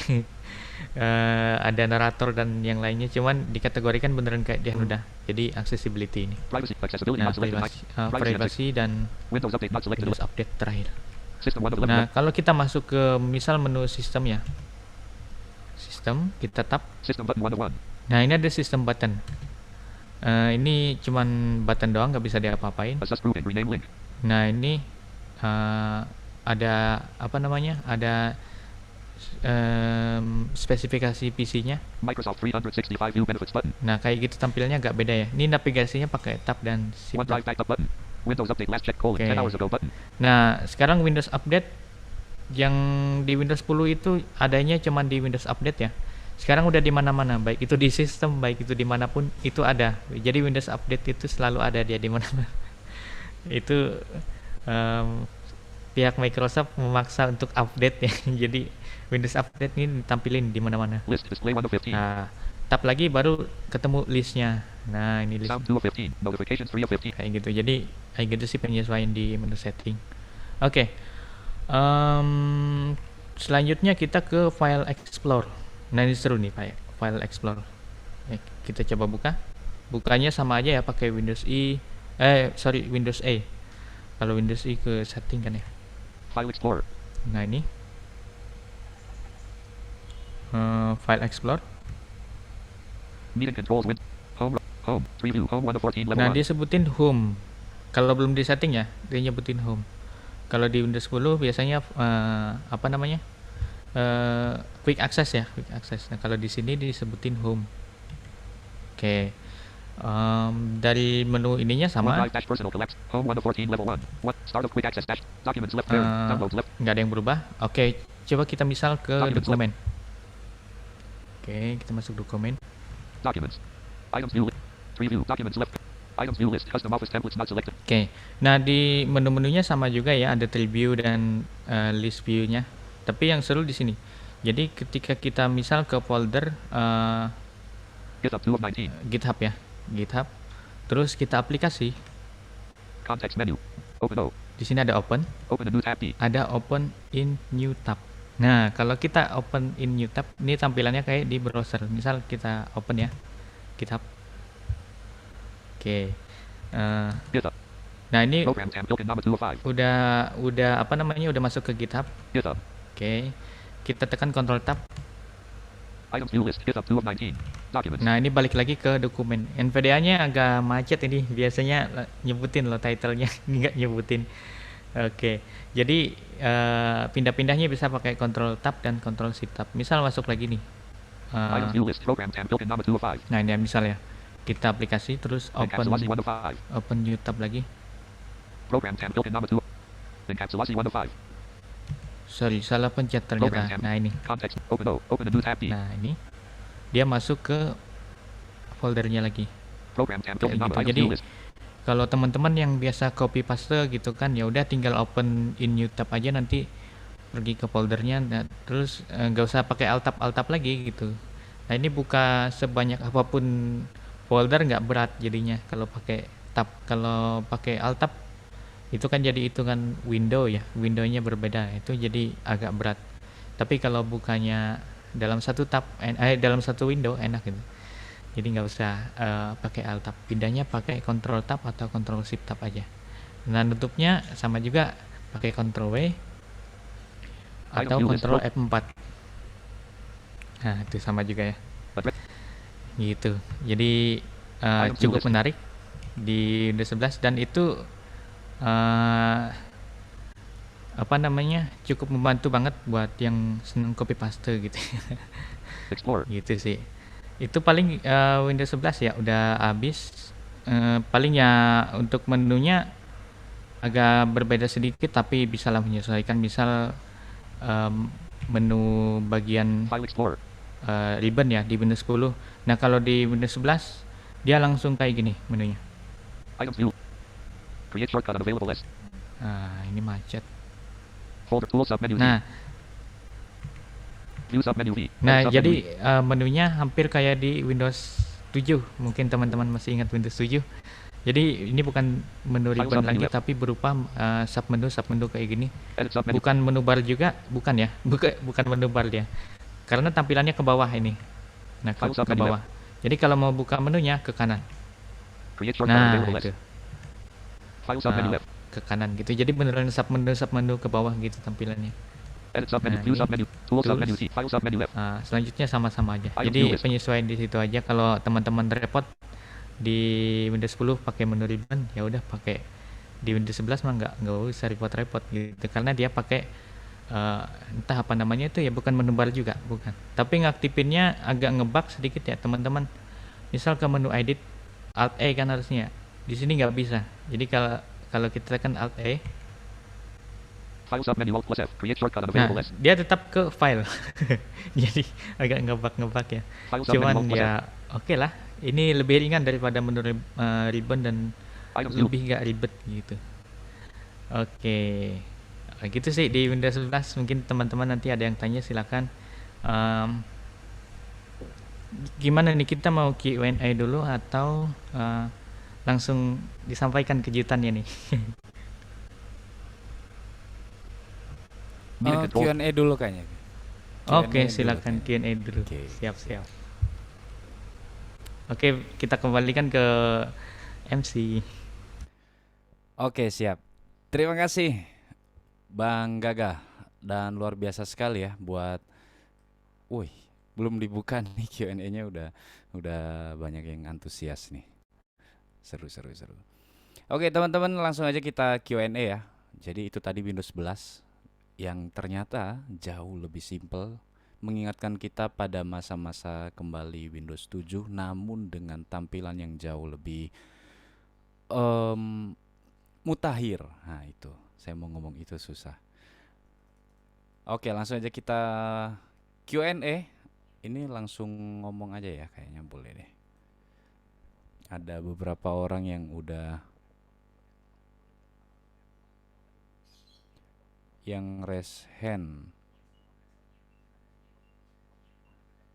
Ada narator dan yang lainnya, cuman dikategorikan beneran kayak dia udah. Jadi accessibility ini. Privacy accessibility Nah, not selected 9. privasi dan Windows update not selected. Windows update terakhir. System 1 of 11 Nah, level. kalau kita masuk ke misal menu sistem ya. Sistem, kita tap. System button 1 of 1. Nah, ini ada sistem button. Ini cuman button doang, nggak bisa diapa-apain. Assess grouping rename link. Nah, ini ada apa namanya? Ada spesifikasi PC-nya. Microsoft 365 view benefits button. Nah, kayak gitu tampilannya agak beda ya. Ini navigasinya pakai tab dan shift. OneDrive backup button. Windows update last check colon Oke. 10 hours ago button. Nah, sekarang Windows Update yang di Windows 10 itu adanya cuman di Windows Update ya. Sekarang udah di mana-mana, baik itu di sistem, baik itu dimanapun itu ada. Jadi Windows Update itu selalu ada dia di mana-mana. Itu pihak Microsoft memaksa untuk update ya. Jadi Windows Update ini ditampilin di mana-mana. List display 1 of 15. Nah, tab lagi baru ketemu listnya. Nah, ini list Sound 2 of 15. Notifications 3 of 15. kayak gitu. Jadi kayak gitu sih penyesuaian di menu setting. Oke. Selanjutnya kita ke File Explorer. Nah, ini seru nih File Explorer. Kita coba buka. Bukanya sama aja ya, pakai Windows Windows A. Kalau Windows I ke setting kan ya. File Explorer. Nah, ini File Explorer. Meeting controls win. Home. Preview. Home 1 of 14 level Nah, 1. dia sebutin home. Kalau belum di setting ya, dia nyebutin home. Kalau di Windows 10 biasanya apa namanya? Quick access ya, quick access. Nah, kalau di sini disebutin home. Oke. Dari menu ininya sama. OneDrive dash personal collapse. Home 1 of 14 level 1. What? Start of quick access dash. Documents left. Downloads left. Nggak ada yang berubah. Oke, coba kita misal ke Documents dokumen. Oke, kita masuk dokumen. Documents. Items view list. Preview. Documents left. Items view list. Custom office templates not selected. Oke, nah di menu-menunya sama juga ya, ada tree view dan list view-nya. Tapi yang seru di sini. Jadi ketika kita misal ke folder GitHub 2 of 19. GitHub ya, GitHub. Terus kita aplikasi. Context menu. Open O. Di sini ada open, Open a new tab D. ada open in new tab. Nah, kalau kita open in new tab, ini tampilannya kayak di browser. Misal kita open ya, GitHub. Oke. GitHub. Nah, ini Program tab built-in Nama 205. udah apa namanya? Udah masuk ke GitHub. GitHub. Oke. Kita tekan Ctrl Tab. Items view list. GitHub 2 of 19. Documents. Nah, ini balik lagi ke dokumen. NVDA-nya agak macet ini. Biasanya nyebutin loh title-nya, nggak nyebutin. Oke. Jadi pindah-pindahnya bisa pakai Ctrl Tab dan Ctrl Shift Tab. Misal masuk lagi nih. Items view list. Program tab built-in Nama 205. Nah, ini misal ya. Kita aplikasi terus Encapsulasi 1 of 5. open new tab lagi. Program tab built-in Nama 2. Encapsulasi 1 of 5. Sorry, salah pencet ternyata. Nah, ini. Context. Open O. Open a new tab D. Nah, ini. Dia masuk ke foldernya lagi. Program tab Kayak built-in Nama. gitu. Items Jadi view list. kalau teman-teman yang biasa copy paste gitu kan, ya udah tinggal open in new tab aja, nanti pergi ke foldernya. Nah, terus nggak usah pakai alt tab lagi gitu. Nah, ini buka sebanyak apapun folder nggak berat jadinya kalau pakai tab. Kalau pakai alt tab itu kan jadi hitungan window ya, windownya berbeda, itu jadi agak berat. Tapi kalau bukanya dalam satu tab, dalam satu window enak gitu. Jadi nggak usah pakai alt tab, pindahnya pakai Ctrl tab atau Ctrl Shift tab aja. Nah, nutupnya sama juga pakai Ctrl W atau Ctrl F4. Nah, itu sama juga ya. Gitu. Jadi cukup menarik di Windows 11 dan itu apa namanya, cukup membantu banget buat yang seneng copy paste gitu. Explore. Gitu sih. Itu paling Windows 11 ya udah habis. Paling ya untuk menunya agak berbeda sedikit tapi bisa lah menyesuaikan. Misal menu bagian File Explorer. ribbon ya di Windows 10. Nah, kalau di Windows 11 dia langsung kayak gini menunya. Items view. Create shortcut unavailable list. Nah, ini macet. Folder tool submenu V. Nah, View submenu V. nah Edit jadi submenu V. menunya hampir kayak di Windows 7. Mungkin teman-teman masih ingat Windows 7. Jadi ini bukan menu File ribbon submenu lagi left. tapi berupa submenu kayak gini. Edit submenu. Bukan menu bar juga, bukan ya. Bukan menu bar dia. Karena tampilannya ke bawah ini. Nah, File ke submenu bawah. Jadi kalau mau buka menunya ke kanan. Create shortcut Nah, unavailable itu. list. File submenu Nah, left. ke kanan gitu. Jadi beneran submenu ke bawah gitu tampilannya. Edit submenu. Nah, View ini submenu. Tool tools. submenu V. File submenu left. Nah, selanjutnya sama-sama aja. Item Jadi view list. penyesuaian di situ aja. Kalau teman-teman repot di Windows 10 pakai menu ribbon, ya udah pakai di Windows 11 mah nggak usah repot-repot gitu. Karena dia pakai entah apa namanya itu ya, bukan menu bar juga, bukan. Tapi ngaktifinnya agak ngebug sedikit ya teman-teman. Misal ke menu edit Alt E kan harusnya. Di sini nggak bisa. Jadi kalau kita tekan Alt E, File submenu Alt plus F. Create shortcut nah unavailable list. dia tetap ke file. Jadi agak ngebug ya. File submenu Cuman Alt plus F. ya oke lah, ini lebih ringan daripada menu ribbon dan Items view. lebih gak ribet gitu. Oke. Gitu sih di Windows 11. Mungkin teman-teman nanti ada yang tanya, silakan. Gimana nih, kita mau Q&A dulu atau langsung disampaikan kejutannya nih? Oh, Q&A dulu kayaknya. Oke, Q&A dulu silakan kayaknya. Q&A dulu. Oke. Siap. Oke, kita kembalikan ke MC. Oke, siap. Terima kasih Bang Gagah, dan luar biasa sekali ya buat belum dibuka nih Q&A-nya udah banyak yang antusias nih. Seru. Oke, teman-teman, langsung aja kita Q&A ya. Jadi itu tadi Windows 11 yang ternyata jauh lebih simpel, mengingatkan kita pada masa-masa kembali Windows 7 namun dengan tampilan yang jauh lebih mutakhir. Nah, itu saya mau ngomong itu susah. Oke, langsung aja kita Q&A. Ini langsung ngomong aja ya, kayaknya boleh deh. Ada beberapa orang yang udah yang raise hand.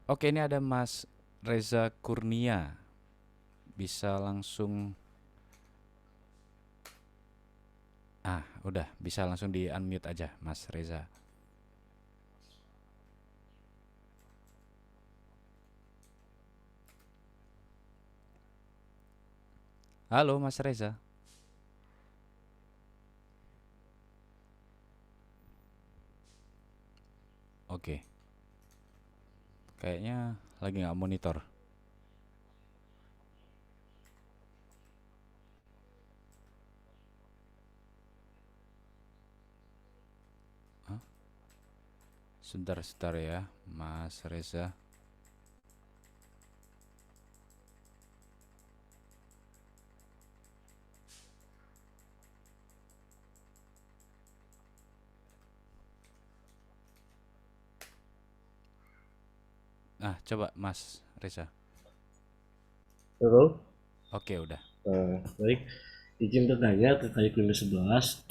Oke, ini ada Mas Reza Kurnia. Bisa langsung udah bisa langsung di unmute aja Mas Reza. Halo Mas Reza. Oke. Kayaknya lagi nggak monitor. Hah? Sebentar ya, Mas Reza. Coba Mas Reza. Halo, Oke, udah. baik. Izin bertanya terkait Windows 11.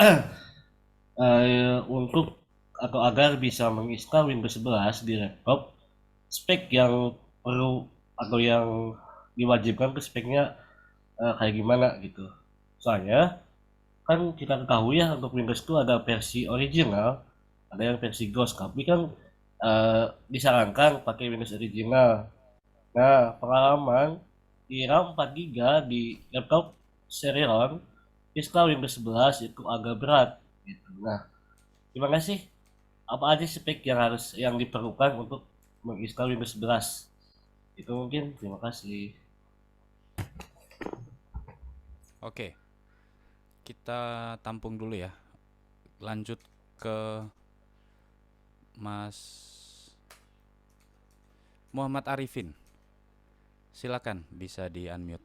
Untuk atau agar bisa menginstal Windows 11 di laptop, spek yang perlu atau yang diwajibkan ke speknya kayak gimana gitu. Soalnya kan kita ketahui ya untuk Windows itu ada versi original, ada yang versi Ghost, tapi kan disarankan pakai Windows original. Nah, pengalaman di RAM 4 GB di laptop Celeron install Windows 11 itu agak berat gitu. Nah, gimana sih? Apa aja spek yang diperlukan untuk menginstal Windows 11? Itu mungkin. Terima kasih. Oke. Kita tampung dulu ya. Lanjut ke Mas Muhammad Arifin. Silakan bisa di unmute.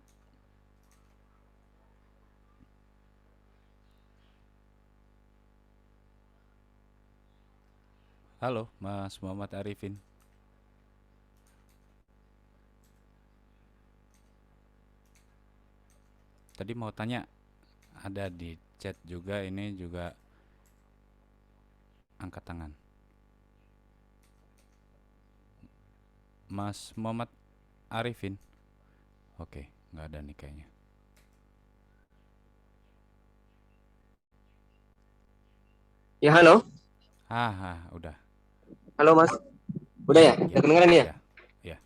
Halo, Mas Muhammad Arifin. Tadi mau tanya, ada di chat juga, ini juga angkat tangan. Mas Muhammad Arifin. Oke, nggak ada nih kayaknya. Ya, halo. Udah. Halo, Mas. Udah ya? Udah kedengeran ya? Ya.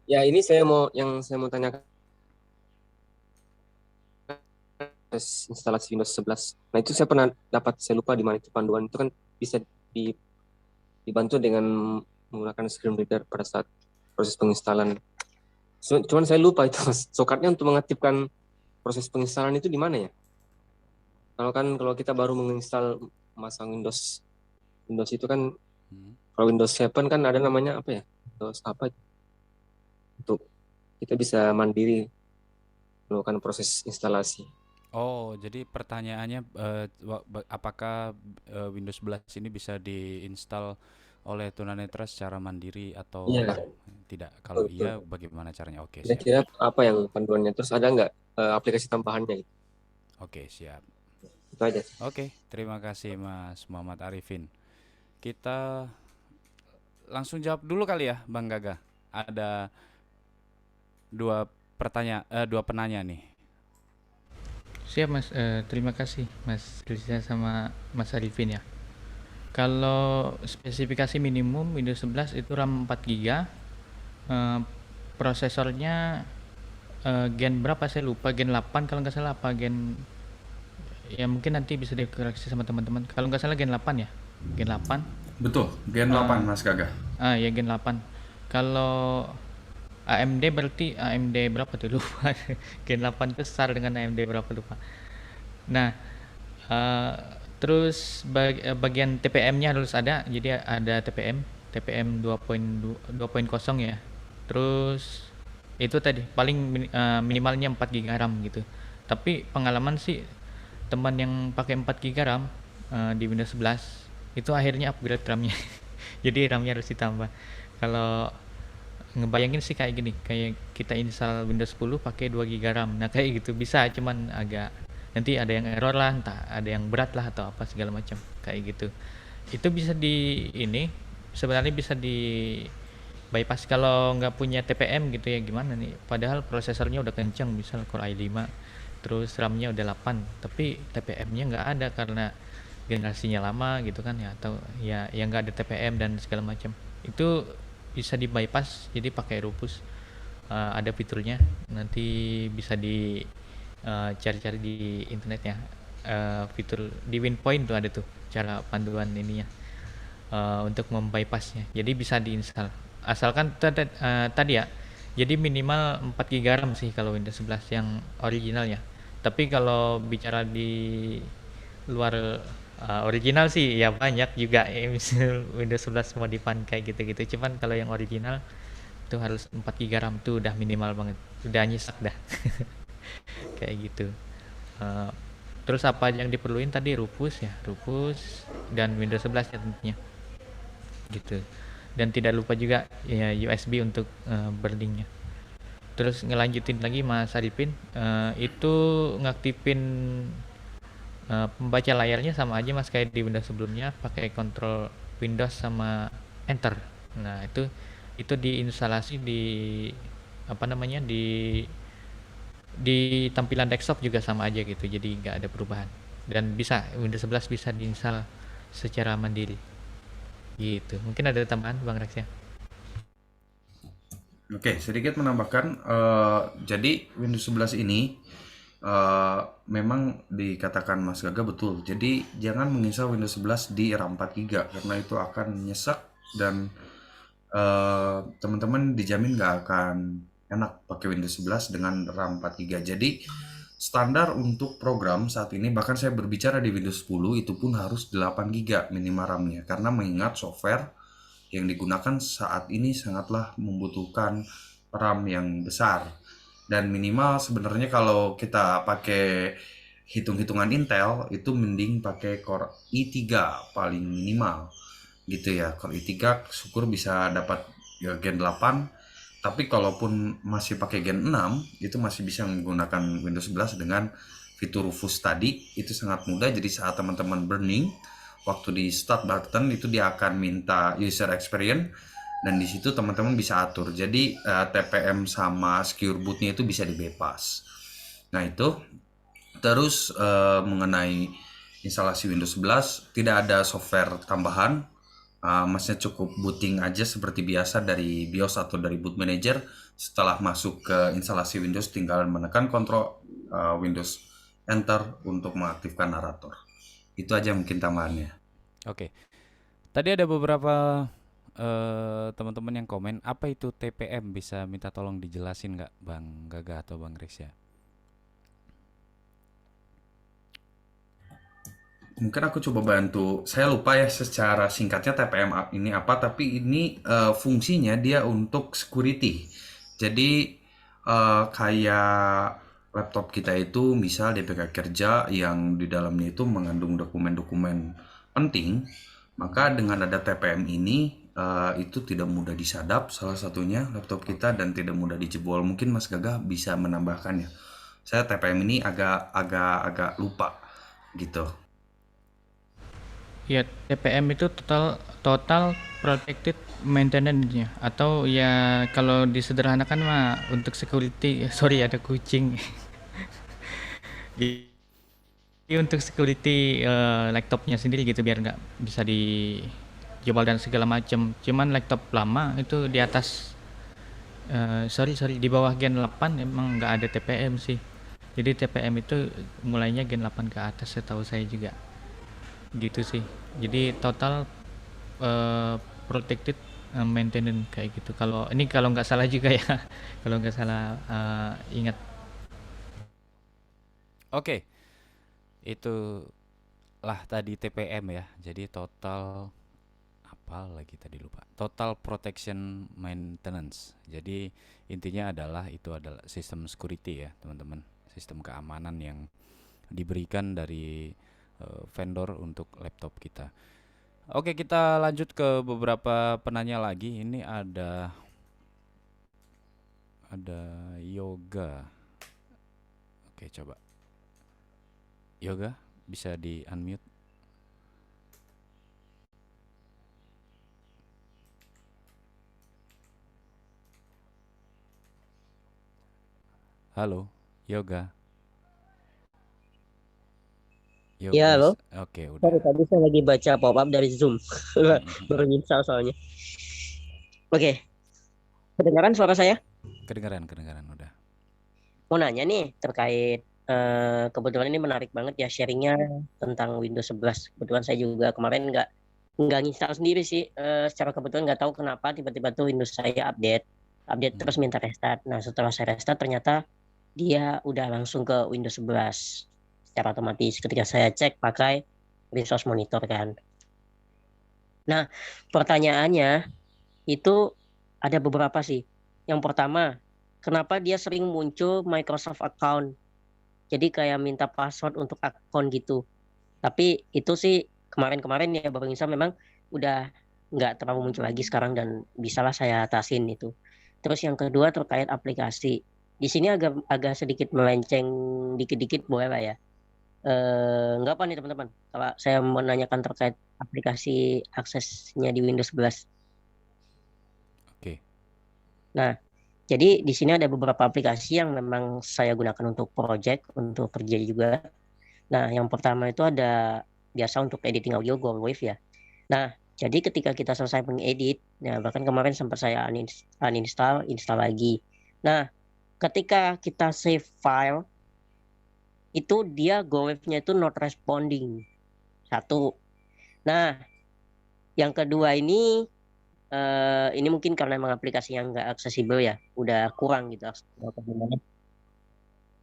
Ya, ini saya mau tanyakan instalasi Windows 11. Nah, itu saya lupa di mana itu panduan. Itu kan bisa dibantu dengan menggunakan screen reader pada saat proses penginstalan. Cuman saya lupa itu, Mas. Shortcut-nya untuk mengaktifkan proses penginstalan itu di mana ya? Kalau kita baru menginstal masang Windows itu kan, kalau Windows 7 kan ada namanya apa ya? Windows apa? Untuk kita bisa mandiri melakukan proses instalasi. Oh, jadi pertanyaannya apakah Windows 11 ini bisa diinstal oleh tunanetra secara mandiri atau tidak? Kalau iya, bagaimana caranya? Oke, siap. Kira-kira apa yang panduannya? Terus ada nggak aplikasi tambahannya? Oke, siap. Itu aja. Oke, terima kasih Mas Muhammad Arifin. Kita langsung jawab dulu kali ya, Bang Gaga. Ada dua penanya nih. Siap Mas, terima kasih Mas Rizal sama Mas Arifin ya. Kalau spesifikasi minimum Windows 11 itu RAM 4 GB, prosesornya gen berapa saya lupa, gen 8 kalau nggak salah, apa gen, ya mungkin nanti bisa dikoreksi sama teman-teman. Kalau nggak salah gen 8 ya, gen 8. Betul, Gen 8 Mas Gaga. Ya gen 8. Kalau AMD berarti AMD berapa tuh lupa. Gen 8 itu setara dengan AMD berapa lupa. Nah, terus bagian TPM-nya harus ada. Jadi ada TPM 2.0 ya. Terus itu tadi paling minimalnya 4 GB RAM gitu. Tapi pengalaman sih teman yang pakai 4 GB RAM di Windows 11 itu akhirnya upgrade RAM-nya. Jadi RAM-nya harus ditambah Kalau ngebayangin sih kayak gini, kayak kita install Windows 10 pakai 2 GB RAM. Nah, kayak gitu bisa, cuman agak nanti ada yang error lah, entah ada yang berat lah atau apa segala macam kayak gitu. Itu bisa di ini sebenarnya bisa di bypass kalau nggak punya TPM gitu ya gimana nih. Padahal prosesornya udah kenceng, misal Core i5, terus RAM-nya udah 8, tapi TPM-nya nggak ada karena generasinya lama gitu kan ya, atau ya yang nggak ada TPM dan segala macam. Itu bisa di bypass jadi pakai Rufus. Ada fiturnya, nanti bisa di cari-cari di internet ya. Fitur di WinPoint tuh ada tuh cara panduan ininya untuk membypassnya. Jadi bisa diinstal. Asalkan tadi ya. Jadi minimal 4 GB RAM sih kalau Windows 11 yang original ya. Tapi kalau bicara di luar original sih ya banyak juga ya, misal Windows 11 modifan kayak gitu-gitu. Cuman kalau yang original itu harus 4 GB RAM tuh udah minimal banget. Udah nyesek dah. Kayak gitu. Eh, Terus apa yang diperluin tadi Rufus ya, Rufus dan Windows 11 ya tentunya. Gitu. Dan tidak lupa juga ya USB untuk burning-nya. Terus ngelanjutin lagi Mas Arifin, itu ngaktifin pembaca layarnya sama aja Mas kayak di Windows sebelumnya, pakai kontrol Windows sama Enter. Nah, itu diinstalasi di apa namanya di tampilan desktop juga sama aja gitu. Jadi nggak ada perubahan. Dan bisa Windows 11 bisa diinstal secara mandiri. Gitu. Mungkin ada tambahan Bang Rex ya. Oke, sedikit menambahkan, jadi Windows 11 ini memang dikatakan Mas Gaga betul. Jadi jangan menginstal Windows 11 di RAM 4 GB karena itu akan nyesek dan teman-teman dijamin nggak akan enak pakai Windows 11 dengan RAM 4 GB. Jadi standar untuk program saat ini, bahkan saya berbicara di Windows 10 itu pun harus 8 GB minimal RAM-nya karena mengingat software yang digunakan saat ini sangatlah membutuhkan RAM yang besar. Dan minimal sebenarnya kalau kita pakai hitung-hitungan Intel itu mending pakai Core i3 paling minimal gitu ya. Core i3 syukur bisa dapat ya, Gen 8, tapi kalaupun masih pakai Gen 6 itu masih bisa menggunakan Windows 11 dengan fitur Rufus tadi. Itu sangat mudah, jadi saat teman-teman burning waktu di start button itu dia akan minta user experience dan di situ teman-teman bisa atur. Jadi TPM sama secure bootnya itu bisa di bypass. Nah itu terus mengenai instalasi Windows 11 tidak ada software tambahan. Masnya cukup booting aja seperti biasa dari BIOS atau dari boot manager. Setelah masuk ke instalasi Windows tinggal menekan kontrol Windows Enter untuk mengaktifkan narator. Itu aja mungkin tambahannya. Oke. Tadi ada beberapa teman-teman yang komen, apa itu TPM? Bisa minta tolong dijelasin nggak Bang Gaga atau Bang Rex ya? Mungkin aku coba bantu. Saya lupa ya secara singkatnya TPM ini apa, tapi ini fungsinya dia untuk security. Jadi kayak laptop kita itu misal DPK kerja yang di dalamnya itu mengandung dokumen-dokumen penting, maka dengan ada TPM ini itu tidak mudah disadap salah satunya laptop kita dan tidak mudah dijebol. Mungkin Mas Gaga bisa menambahkan ya. Saya TPM ini agak lupa gitu. Ya, TPM itu total protected maintenance-nya, atau ya kalau disederhanakan mah untuk security. Sorry ada kucing. Jadi untuk security laptopnya sendiri gitu biar nggak bisa dijebol dan segala macam. Cuman laptop lama itu di atas sorry di bawah Gen 8 emang nggak ada TPM sih. Jadi TPM itu mulainya Gen 8 ke atas setahu saya juga. Gitu sih. Jadi total protected maintenance kayak gitu. Kalau nggak salah juga ya. Kalau nggak salah ingat. Oke. Itulah tadi TPM ya. Jadi total apa lagi tadi lupa. Total protection maintenance. Jadi intinya adalah itu adalah sistem security ya, teman-teman. Sistem keamanan yang diberikan dari vendor untuk laptop kita. Oke, kita lanjut ke beberapa penanya lagi. Ini ada Yoga. Oke, coba. Yoga bisa di unmute. Halo, Yoga. Yoga. Ya, halo. Oke, udah. Sorry, tadi saya lagi baca pop-up dari Zoom. Mhm. Baru install soalnya. Oke, kedengaran suara saya? Kedengaran udah. Mau nanya nih terkait kebetulan ini menarik banget ya sharingnya tentang Windows 11. Kebetulan saya juga kemarin nggak nginstal sendiri sih. Secara kebetulan nggak tahu kenapa tiba-tiba tuh Windows saya update terus minta restart. Nah, setelah saya restart ternyata dia udah langsung ke Windows 11 secara otomatis ketika saya cek pakai Resource Monitor kan. Nah, pertanyaannya itu ada beberapa sih. Yang pertama, kenapa dia sering muncul Microsoft account? Jadi kayak minta password untuk akun gitu. Tapi itu sih kemarin-kemarin ya Bapak Insa memang udah nggak terlalu muncul lagi sekarang dan bisalah saya atasin itu. Terus yang kedua terkait aplikasi. Di sini agak sedikit melenceng dikit-dikit boleh lah ya. Nggak apa nih teman-teman kalau saya menanyakan terkait aplikasi aksesnya di Windows 11. Oke. Nah, jadi di sini ada beberapa aplikasi yang memang saya gunakan untuk project, untuk kerja juga. Nah, yang pertama itu ada biasa untuk editing audio Goldwave ya. Nah, jadi ketika kita selesai mengedit, ya bahkan kemarin sempat saya uninstall, install lagi. Nah, ketika kita save file, itu dia Goldwave-nya itu not responding. Satu. Nah, yang kedua ini mungkin karena emang aplikasi yang nggak aksesibel ya, udah kurang gitu aksesibel atau gimana.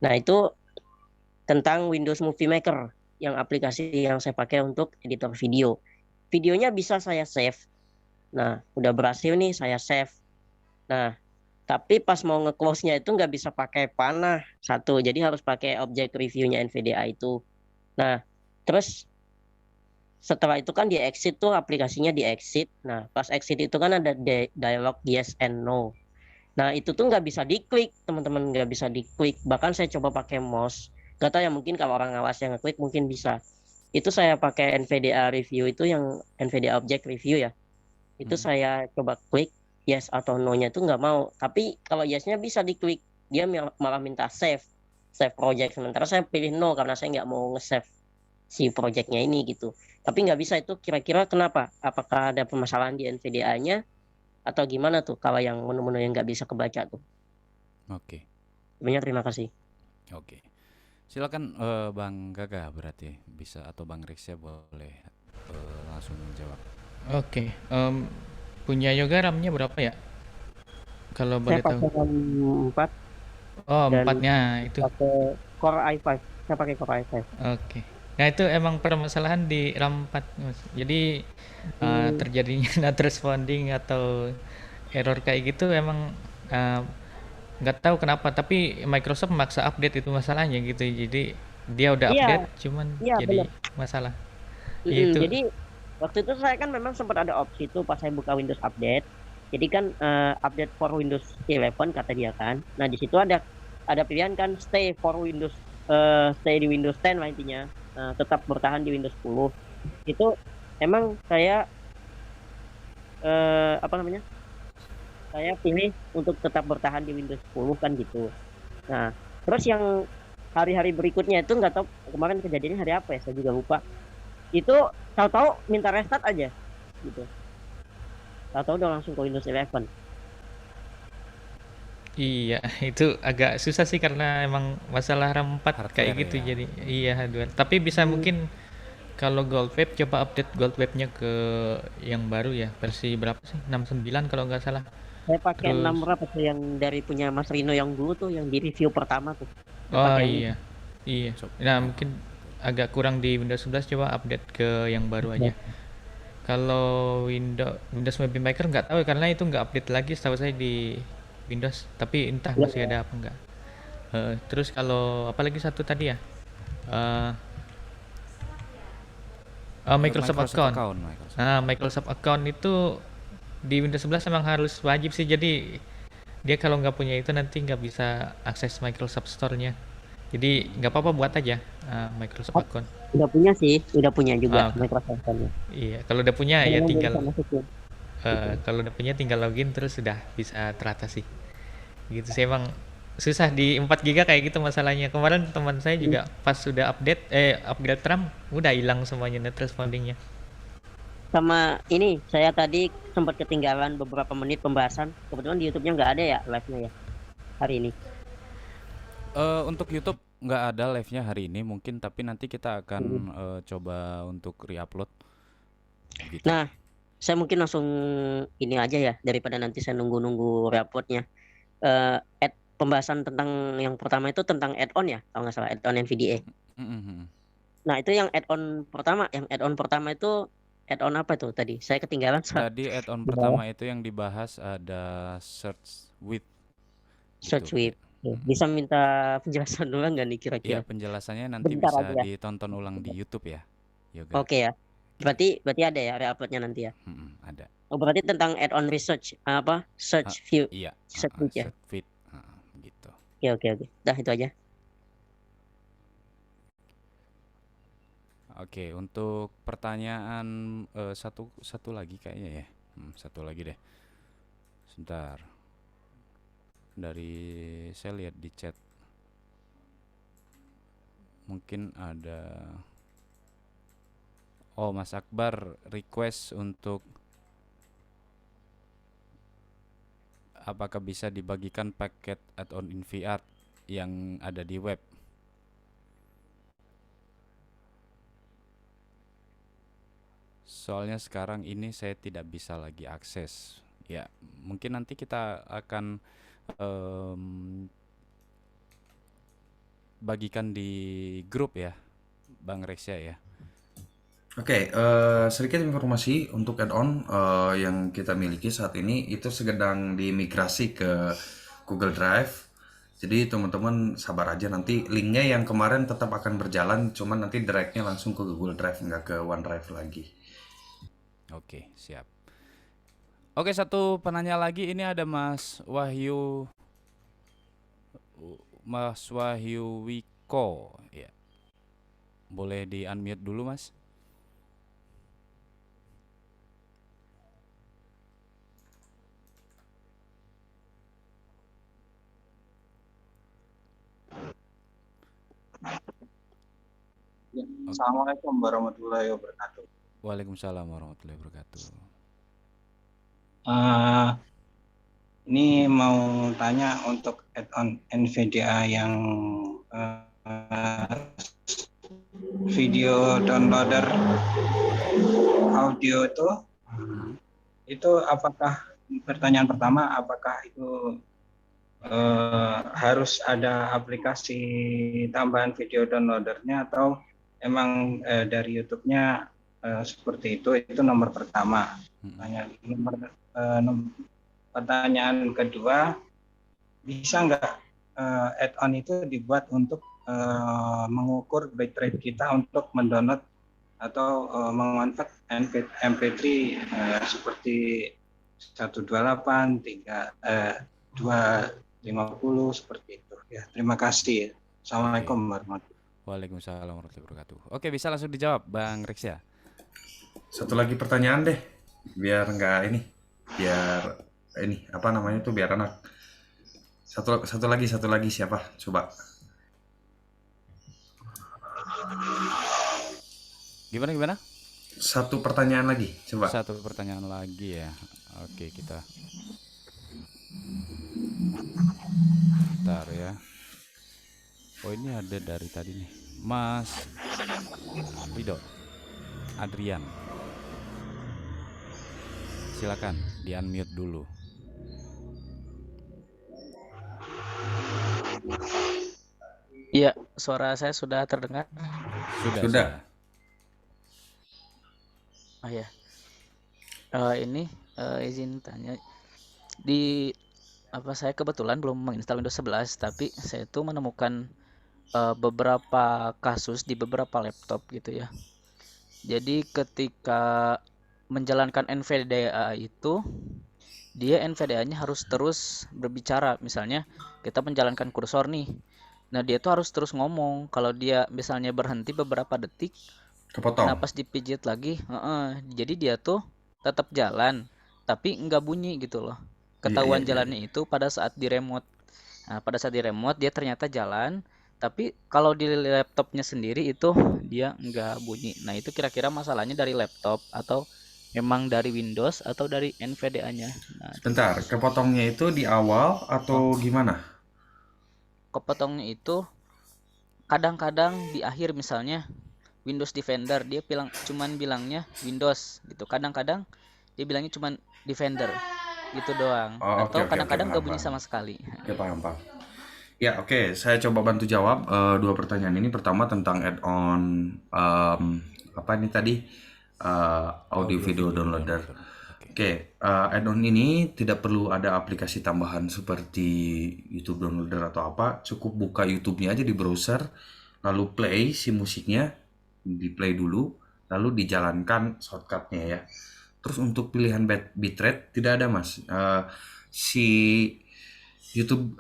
Nah, itu tentang Windows Movie Maker yang aplikasi yang saya pakai untuk editor video. Videonya bisa saya save. Nah, udah berhasil nih saya save. Nah, tapi pas mau nge-close-nya itu nggak bisa pakai panah satu, jadi harus pakai objek reviewnya NVDA itu. Nah, terus setelah itu kan di exit tuh aplikasinya di exit. Nah, pas exit itu kan ada dialog yes and no. Nah, itu tuh nggak bisa diklik, teman-teman, nggak bisa diklik. Bahkan saya coba pakai mouse. Gak tahu ya, mungkin kalau orang awas yang ngeklik mungkin bisa. Itu saya pakai NVDA review itu yang NVDA object review ya. Itu saya coba klik yes atau no-nya itu nggak mau. Tapi kalau yes-nya bisa diklik, dia malah minta save project. Sementara saya pilih no karena saya nggak mau nge-save si projectnya ini gitu. Tapi nggak bisa itu kira-kira kenapa? Apakah ada permasalahan di NVDA-nya atau gimana tuh kalau yang menu-menu yang nggak bisa kebaca tuh? Oke. Sebenarnya terima kasih. Oke. Silakan Bang Gagah berarti bisa atau Bang Rexya boleh langsung menjawab. Oke, punya Yoga RAM-nya berapa ya? Kalau Saya boleh tahu. pakai RAM 4 Oh, dan 4-nya itu. pakai Core i5. Saya pakai Core i5. Oke. Nah, itu emang permasalahan di RAM 4, Mas. Jadi terjadinya not responding atau error kayak gitu emang nggak tahu kenapa, tapi Microsoft memaksa update itu masalahnya gitu. Jadi dia udah Iya, update cuman iya jadi benar. masalah. Itu. Jadi waktu itu saya kan memang sempat ada opsi itu pas saya buka Windows Update. Jadi kan update for Windows 11 kata dia kan. Nah, di situ ada pilihan kan stay di Windows 10 lah intinya. Tetap bertahan di Windows 10. Itu emang saya saya pilih untuk tetap bertahan di Windows 10 kan gitu. Nah, terus yang hari-hari berikutnya itu nggak tahu kemarin kejadiannya hari apa ya, saya juga lupa. Itu tahu-tahu minta restart aja gitu. Tahu-tahu udah langsung ke Windows 11. Iya, itu agak susah sih karena emang masalah RAM 4 kayak Hardware gitu ya. jadi. Iya, hardware. Tapi bisa mungkin kalau Goldwave coba update Goldwave-nya ke yang baru ya, versi berapa sih? 69 kalau nggak salah. Saya pakai Terus 6 berapa tuh yang dari punya Mas Rino yang dulu tuh yang di review pertama tuh. Saya oh pakai yang iya. Iya. Nah, mungkin agak kurang di Windows 11, coba update ke yang baru aja. Kalau Windows Movie Maker nggak tahu karena itu nggak update lagi setahu saya di Windows, tapi entah masih ada apa enggak. Terus kalau apalagi satu tadi ya, Microsoft account. Microsoft. Nah, Microsoft account itu di Windows 11 emang harus wajib sih. Jadi dia kalau nggak punya itu nanti nggak bisa akses Microsoft Store-nya. Jadi nggak apa-apa buat aja Microsoft account. Udah punya sih, udah punya juga Ah, Microsoft account-nya. iya, kalau udah punya ya Kalau belum tinggal bisa masukin. kalau udah punya tinggal login terus sudah bisa teratasi. Gitu sih emang susah di 4 GB kayak gitu masalahnya. Kemarin teman saya juga pas sudah upgrade RAM udah hilang semuanya net respondingnya. Sama ini, saya tadi sempat ketinggalan beberapa menit pembahasan. Kebetulan di YouTube-nya nggak ada ya live-nya ya hari ini. Untuk YouTube nggak ada live-nya hari ini mungkin, tapi nanti kita akan coba untuk re-upload gitu. Nah, saya mungkin langsung ini aja ya, daripada nanti saya nunggu-nunggu repotnya. Pembahasan tentang yang pertama itu tentang add-on ya, kalau nggak salah add-on NVDA. Mhm. Nah, itu yang add-on pertama itu add-on apa tuh tadi? Saya ketinggalan Tadi add-on di pertama bawah. itu yang dibahas ada search with Search gitu. with. Bisa minta penjelasan dulu nggak nih Iya, kira-kira? penjelasannya nanti Bentar bisa aja ya. ditonton ulang di YouTube ya, Yoga. Oke ya. Berarti ada ya re-uploadnya nanti ya. Ada. Oh, berarti tentang add-on research apa? Search view. Iya, Search with ya. search with, gitu. Oke. Dah itu aja. Oke, untuk pertanyaan satu lagi kayaknya ya. Satu lagi deh. Sebentar. Dari saya lihat di chat. Mungkin ada Mas Akbar request untuk apakah bisa dibagikan paket add-on InVR yang ada di web. Soalnya sekarang ini saya tidak bisa lagi akses. Ya, mungkin nanti kita akan bagikan di grup ya, Bang Rexya ya. Oke, sedikit informasi untuk add-on yang kita miliki saat ini itu sedang dimigrasi ke Google Drive. Jadi teman-teman sabar aja, nanti linknya yang kemarin tetap akan berjalan, cuman nanti drag-nya langsung ke Google Drive, nggak ke OneDrive lagi. Oke, siap. Oke, satu penanya lagi, ini ada Mas Wahyu Wiko ya. Boleh di unmute dulu, Mas? Assalamualaikum warahmatullahi wabarakatuh. Waalaikumsalam warahmatullahi wabarakatuh. Ini mau tanya untuk add-on NVDA yang video downloader audio itu apakah, pertanyaan pertama, apakah itu harus ada aplikasi tambahan video downloadernya atau emang dari YouTube-nya seperti itu nomor pertama. Pertanyaan kedua, bisa nggak add-on itu dibuat untuk mengukur bitrate kita untuk mendownload atau mengonvert MP3 seperti 128, 250 seperti itu. Ya, terima kasih. Assalamualaikum warahmatullahi wabarakatuh. Waalaikumsalam warahmatullahi wabarakatuh. Oke, bisa langsung dijawab, Bang Rexya. Satu lagi pertanyaan deh, biar nggak ini, biar ini apa namanya tuh, biar enak. Satu lagi siapa? Coba. Gimana? Satu pertanyaan lagi, coba. Satu pertanyaan lagi ya. Oke, kita bentar ya. Oh, ini ada dari tadi nih, Mas Rido Adrian. Silakan di unmute dulu. Iya, suara saya sudah terdengar. Sudah. Oh ya, ini izin tanya, saya kebetulan belum menginstal Windows 11, tapi saya tuh menemukan beberapa kasus di beberapa laptop gitu ya. Jadi ketika menjalankan NVDA itu, dia NVDA-nya harus terus berbicara. Misalnya kita menjalankan kursor nih. Nah, dia tuh harus terus ngomong. Kalau dia misalnya berhenti beberapa detik, Kepotong. nah pas dipijit lagi, jadi dia tuh tetap jalan, tapi nggak bunyi gitu loh. Ketahuan jalannya itu pada saat di remote. Nah, pada saat di remote dia ternyata jalan, tapi kalau di laptopnya sendiri itu dia nggak bunyi. Nah, itu kira-kira masalahnya dari laptop atau emang dari Windows atau dari NVDA-nya. Nah, Bentar, kepotongnya itu di awal atau gimana? kepotongnya itu kadang-kadang di akhir, misalnya Windows Defender dia cuman bilangnya Windows gitu. Kadang-kadang dia bilangnya cuman Defender gitu doang. Oh, oke, Atau oke, kadang-kadang paham, nggak bunyi paham. sama sekali. Oke, paham, paham. Ya, oke, saya coba bantu jawab dua pertanyaan ini. Pertama tentang add-on apa ini tadi? Audio video downloader. Oke, add-on ini tidak perlu ada aplikasi tambahan seperti YouTube downloader atau apa. Cukup buka YouTube-nya aja di browser, lalu play si musiknya, di play dulu, lalu dijalankan shortcutnya ya. Terus untuk pilihan bitrate tidak ada mas. Si YouTube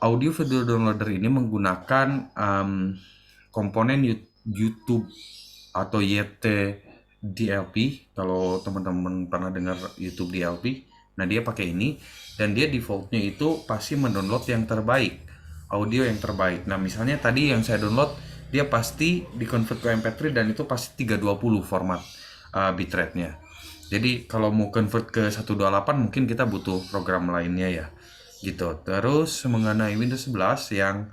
audio video downloader ini menggunakan komponen YouTube atau YT DLP. Kalau teman-teman pernah dengar YouTube DLP, nah dia pakai ini dan dia defaultnya itu pasti mendownload yang terbaik, audio yang terbaik. Nah misalnya tadi yang saya download dia pasti dikonvert ke MP3 dan itu pasti 320 format bitrate-nya. Jadi kalau mau convert ke 128 mungkin kita butuh program lainnya ya. Gitu. Terus mengenai Windows 11 yang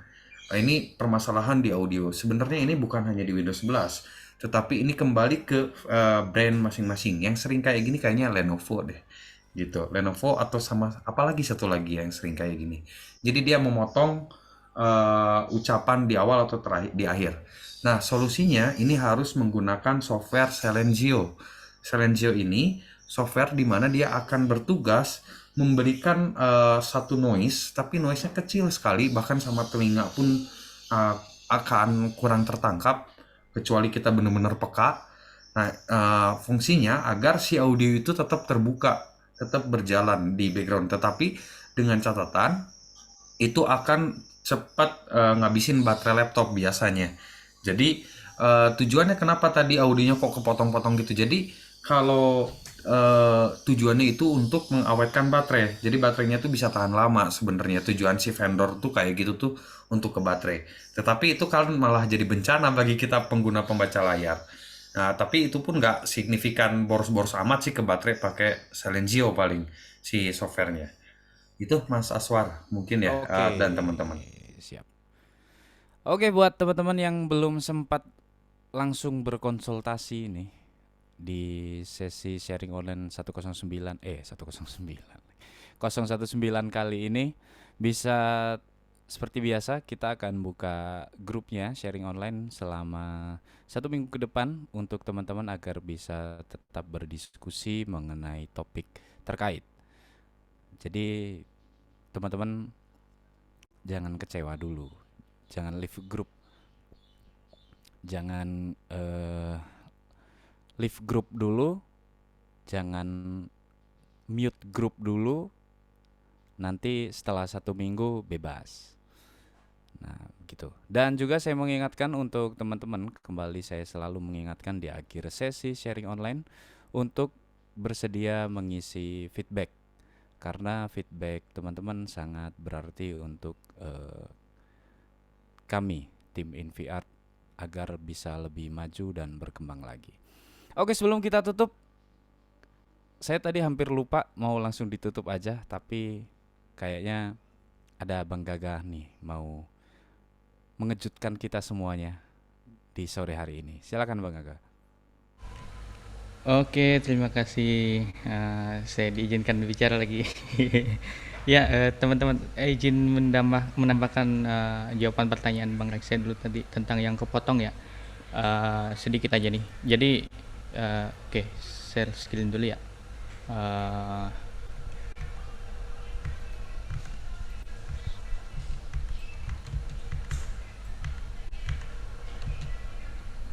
ini permasalahan di audio. Sebenarnya ini bukan hanya di Windows 11, tetapi ini kembali ke brand masing-masing. Yang sering kayak gini kayaknya Lenovo deh. Gitu. Lenovo atau sama apalagi satu lagi yang sering kayak gini. Jadi dia memotong ucapan di awal atau terakhir di akhir. Nah, solusinya ini harus menggunakan software Silenzio. Silenzio ini software di mana dia akan bertugas memberikan satu noise, tapi noise-nya kecil sekali, bahkan sama telinga pun akan kurang tertangkap, kecuali kita benar-benar peka. Nah, fungsinya agar si audio itu tetap terbuka, tetap berjalan di background, tetapi dengan catatan itu akan cepat ngabisin baterai laptop biasanya. Jadi tujuannya kenapa tadi audionya kok kepotong-potong gitu? Jadi kalau tujuannya itu untuk mengawetkan baterai. Jadi baterainya tuh bisa tahan lama sebenarnya. Tujuan si vendor tuh kayak gitu tuh untuk ke baterai. Tetapi itu kan malah jadi bencana bagi kita pengguna pembaca layar. Nah, tapi itu pun nggak signifikan boros-boros amat sih ke baterai pakai Silenzio paling si softwarenya. Itu Mas Aswar mungkin ya dan teman-teman. Siap. Oke, buat teman-teman yang belum sempat langsung berkonsultasi nih di sesi sharing online 109 kali ini, bisa seperti biasa kita akan buka grupnya sharing online selama 1 minggu ke depan untuk teman-teman agar bisa tetap berdiskusi mengenai topik terkait. Jadi teman-teman jangan kecewa dulu, jangan leave grup, jangan leave grup dulu, jangan mute grup dulu, nanti setelah 1 minggu bebas. Nah gitu. Dan juga saya mengingatkan untuk teman-teman, kembali saya selalu mengingatkan di akhir sesi sharing online untuk bersedia mengisi feedback, karena feedback teman-teman sangat berarti untuk kami tim InVR agar bisa lebih maju dan berkembang lagi. Oke, sebelum kita tutup, saya tadi hampir lupa mau langsung ditutup aja, tapi kayaknya ada Bang Gagah nih mau mengejutkan kita semuanya di sore hari ini. Silakan Bang Gagah. Oke, terima kasih. Saya diizinkan berbicara lagi. Ya, teman-teman, izin menambahkan jawaban pertanyaan Bang Rekse dulu tadi tentang yang kepotong ya. Sedikit aja nih. Jadi, oke, share screen dulu ya.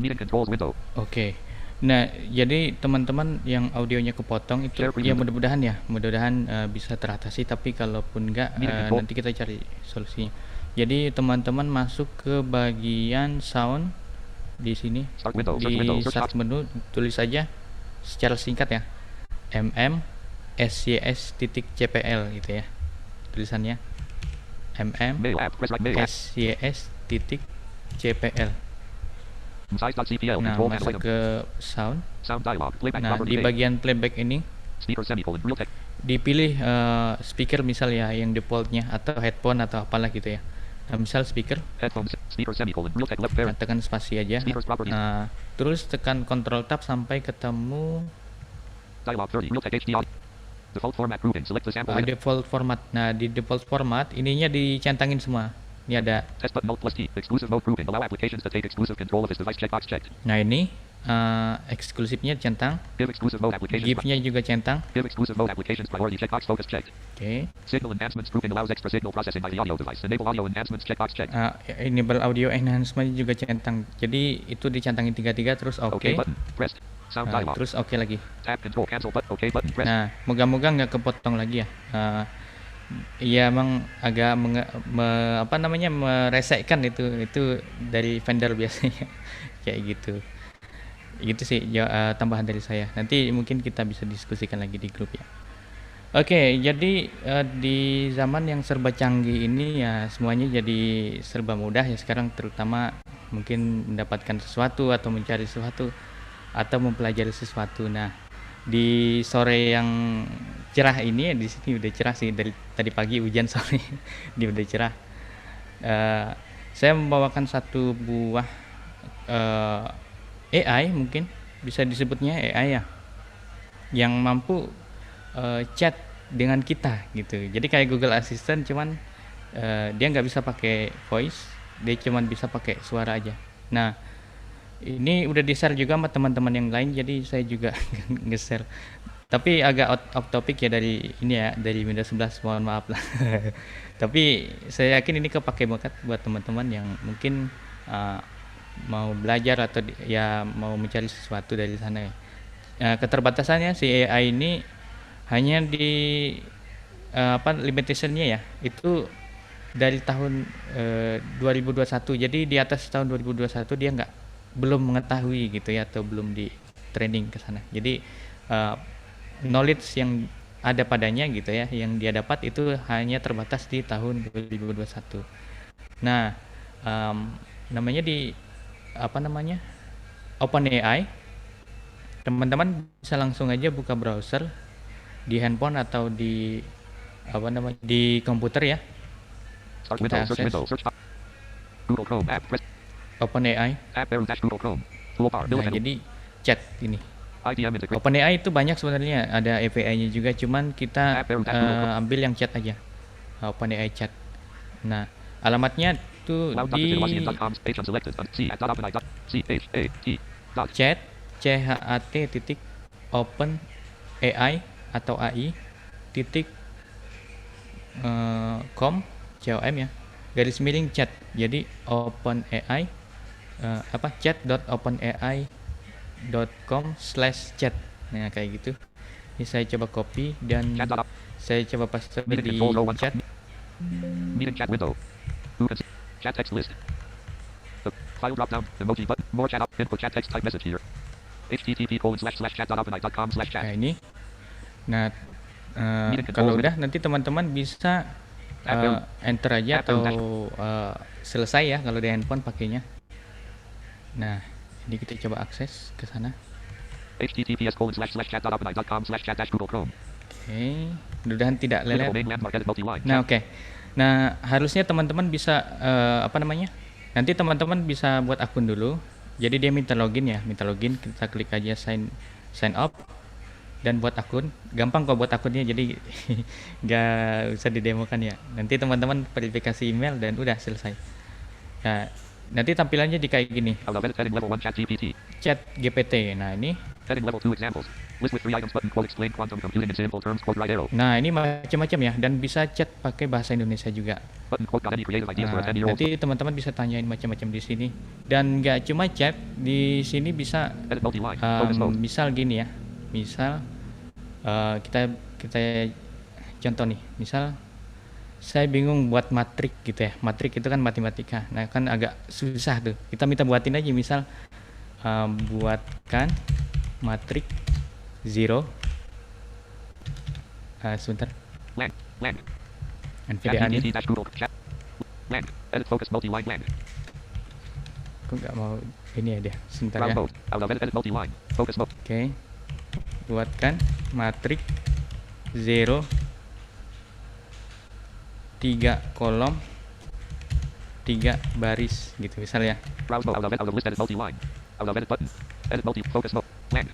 Meeting controls window. Oke. Nah, jadi teman-teman yang audionya kepotong itu Share ya preview. mudah-mudahan bisa teratasi, tapi kalaupun enggak Meeting control. nanti kita cari solusinya. Jadi teman-teman masuk ke bagian sound di sini, Start window. Search di window. Search start box. menu tulis aja secara singkat ya, SYS.cpl gitu ya tulisannya, Mail app. Press right mail app. SYS.cpl. Size.cpl. Nah, Control and masuk item. ke sound. Sound dialog. Playback Nah, property di name. bagian playback ini Speaker semicolon. Real text. dipilih speaker misal ya yang defaultnya, atau headphone atau apalah gitu ya. Nah, misal speaker, Headphones. Speaker semicolon. Real text left nah, parent. tekan spasi aja. Speakers properties. Nah, terus tekan Control Tab sampai ketemu Dialog 30. Real text HDR. Default format grouping. Select the sample. default format. Nah, di default format ininya dicentangin semua. Ini ada. Test button Alt plus T. Exclusive mode grouping. Allow applications to take exclusive control of this device. Checkbox checked. Nah, ini eksklusifnya centang, Give exclusive mode applications. GIF-nya juga centang. Give exclusive mode applications priority. Checkbox focus checked. Oke. Signal enhancements grouping allows extra signal processing by the audio device. Enable audio enhancements. Checkbox checked. Enable audio enhancement juga centang. Jadi itu dicentangin 3 terus oke. Okay button. Pressed. Sound Nah, dialog. terus oke lagi. Tab control cancel button. Okay button. Pressed. Nah, moga-moga nggak kepotong lagi ya. Iya, emang agak meresekkan itu dari vendor biasanya kayak gitu. Gitu sih tambahan dari saya. Nanti mungkin kita bisa diskusikan lagi di grup ya. Oke, jadi di zaman yang serba canggih ini ya semuanya jadi serba mudah ya sekarang, terutama mungkin mendapatkan sesuatu atau mencari sesuatu atau mempelajari sesuatu. Nah, di sore yang cerah ini, di sini udah cerah sih, dari tadi pagi hujan sore ini udah cerah. Saya membawakan satu buah AI, mungkin bisa disebutnya AI ya, yang mampu chat dengan kita gitu. Jadi kayak Google Assistant, cuman dia nggak bisa pakai voice, dia cuman bisa pakai suara aja. Nah, ini udah di-share juga sama teman-teman yang lain, jadi saya juga nge-share. Tapi agak out of topic ya dari ini ya, dari Windows 11, mohon maaf lah. Tapi saya yakin ini kepake banget buat teman-teman yang mungkin mau belajar atau ya mau mencari sesuatu dari sana ya. Keterbatasannya si AI ini hanya di limitationnya ya, itu dari tahun 2021. Jadi di atas tahun 2021 dia belum mengetahui gitu ya, atau belum di training ke sana. Jadi knowledge yang ada padanya gitu ya, yang dia dapat itu hanya terbatas di tahun 2021. Nah, namanya OpenAI. Teman-teman bisa langsung aja buka browser di handphone atau di di komputer ya. Start Kita window. Search akses window. Search box. Google Chrome app. Press. OpenAI. App arrow dash Google Chrome. Toolbar. Nah, jadi chat ini. IDM integrate. OpenAI itu banyak sebenarnya, ada API-nya juga, cuman kita ambil yang chat aja. OpenAI chat. Nah, alamatnya tuh di chat chat.openai atau AI titik com ya, garis miring chat. Jadi OpenAI chat.openai.com/chat. Nah, kayak gitu. Ini saya coba copy dan saya coba paste di chat. Meeting chat window. Chat text list. The file drop down. Emoji button. More chat up. Input chat text type message here. http://chat.openai.com/chat. Nah, ini. Nah, kalau udah nanti teman-teman bisa enter aja atau selesai ya kalau di handphone pakainya. Nah, ini kita coba akses ke sana. https://chat.openai.com/chat-google Chrome. Oke, mudah-mudahan tidak lelet. Nah, oke. Nah, harusnya teman-teman bisa nanti teman-teman bisa buat akun dulu. Jadi dia minta login ya, kita klik aja sign up dan buat akun. Gampang kok buat akunnya, jadi nggak usah didemokan ya. Nanti teman-teman verifikasi email dan udah selesai. Nah, nanti tampilannya di kayak gini. Chat GPT. Nah, ini Heading level 2 examples. List with 3 items button quote explain quantum computing in simple terms quote right arrow. Nah, ini macam-macam ya, dan bisa chat pakai bahasa Indonesia juga. Button quote got any creative ideas for a Nah, 10-year-old. nanti teman-teman bisa tanyain macam-macam di sini. Dan nggak cuma chat, di sini bisa Edit multi-line. Focus mode. misal gini ya. Misal kita contoh nih. Misal saya bingung buat matrik gitu ya. Matrik itu kan matematika. Nah, kan agak susah tuh. Kita minta buatin aja misal buatkan matrik 0 sebentar. Land. NVDA nih. ChatGPT Google chat. Land. Edit focus multi-line land. Aku nggak mau ini ya dia. Sebentar ya. Round mode. Out of edit multi-line. Focus mode. Oke. Buatkan matrik 0 3 kolom 3 baris gitu misalnya. Browse mode. Out of list edit multi-line. Out of edit button. Edit multi focus mode. Land.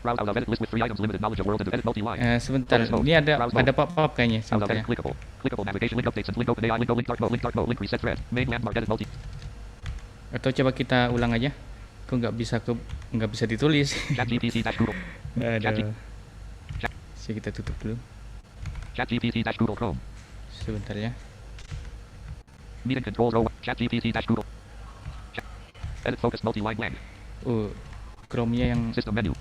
Browse out of edit list with 3 items limited knowledge of world and edit multi-line. Sebentar. Focus mode. Ini ada Browse mode. pop-up kayaknya Out of sebentar edit ya. clickable. Clickable navigation link updates and link open AI link link dark mode link reset thread. Main landmark edit multi. Atau coba kita ulang aja. Kok nggak bisa ditulis. ChatGPT Google. Aduh. Sih kita tutup dulu. ChatGPT Google Chrome. Sebentar ya. Meeting controls row. ChatGPT Google. Edit focus multi-line land. Chrome-nya yang System menu.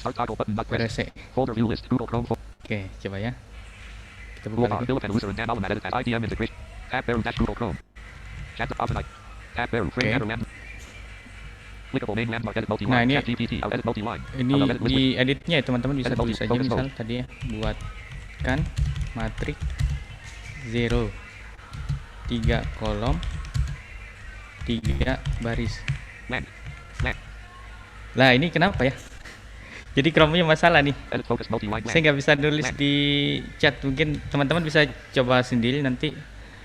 Start toggle button not pressed. rese. Folder view list Google Chrome. Oke, coba ya. Kita buka Toolbar lagi. Philip and Lucer and Dan Allen edit as ITM integration. Tab Baru Google Chrome. Chat to Optimite. Tab Baru frame header land. Clickable main landmark edit multi-line. Nah, ini ChatGPT out edit multi-line. Ini Out of edit list with di editnya ya teman-teman bisa Edit tulis multi- aja focus misal mode. tadi ya, buatkan matrik 0 3 kolom 3 baris. land. Lah ini kenapa ya? Jadi Chrome-nya masalah nih. Edit focus multi-line Saya land. nggak bisa nulis di chat. Mungkin teman-teman bisa coba sendiri nanti.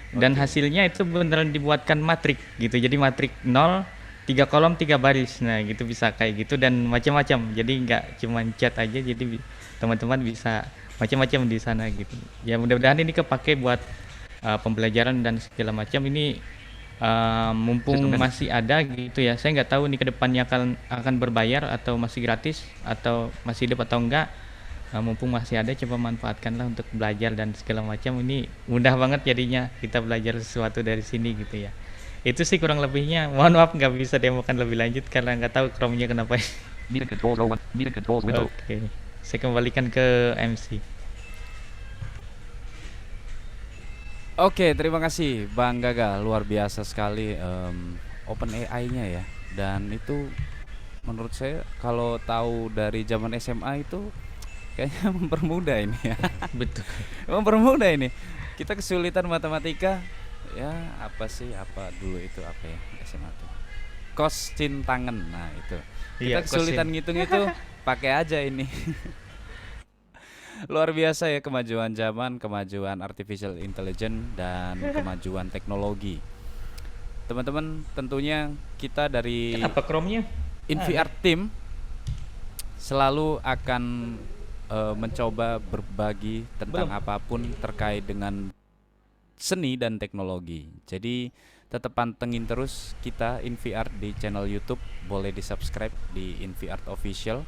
Dan hasilnya itu beneran dibuatkan matrik gitu. Jadi matrik 0 3 kolom 3 baris. Nah gitu bisa kayak gitu dan macam-macam. Jadi nggak cuma chat aja. Jadi teman-teman bisa macam-macam di sana gitu. Ya mudah-mudahan ini kepake buat pembelajaran dan segala macam. Ini mumpung masih ada gitu ya. Saya nggak tahu nih kedepannya akan berbayar atau masih gratis atau masih hidup atau enggak. Mumpung masih ada, coba manfaatkanlah untuk belajar dan segala macam. Ini mudah banget jadinya kita belajar sesuatu dari sini gitu ya. Itu sih kurang lebihnya. Mohon maaf nggak bisa demokan lebih lanjut karena nggak tahu Chrome-nya kenapa. Meeting controls row 1. Meeting controls window. Oke, saya kembalikan ke MC. Oke, terima kasih Bang Gaga, luar biasa sekali Open AI-nya ya. Dan itu menurut saya kalau tahu dari zaman SMA itu kayaknya mempermudah ini ya. Betul. Mempermudah ini. Kita kesulitan matematika ya, apa dulu itu apa ya SMA tuh? Kos sin tangan. Nah, itu. Kita Iya, kesulitan kosin. ngitung itu pakai aja ini. Luar biasa ya kemajuan zaman, kemajuan artificial intelligence dan kemajuan teknologi. Teman-teman, tentunya kita dari Kenapa Chrome-nya? InVR Team selalu akan mencoba berbagi tentang apapun terkait dengan seni dan teknologi. Jadi tetap pantengin terus kita InVR di channel YouTube, boleh di-subscribe di InVR Official.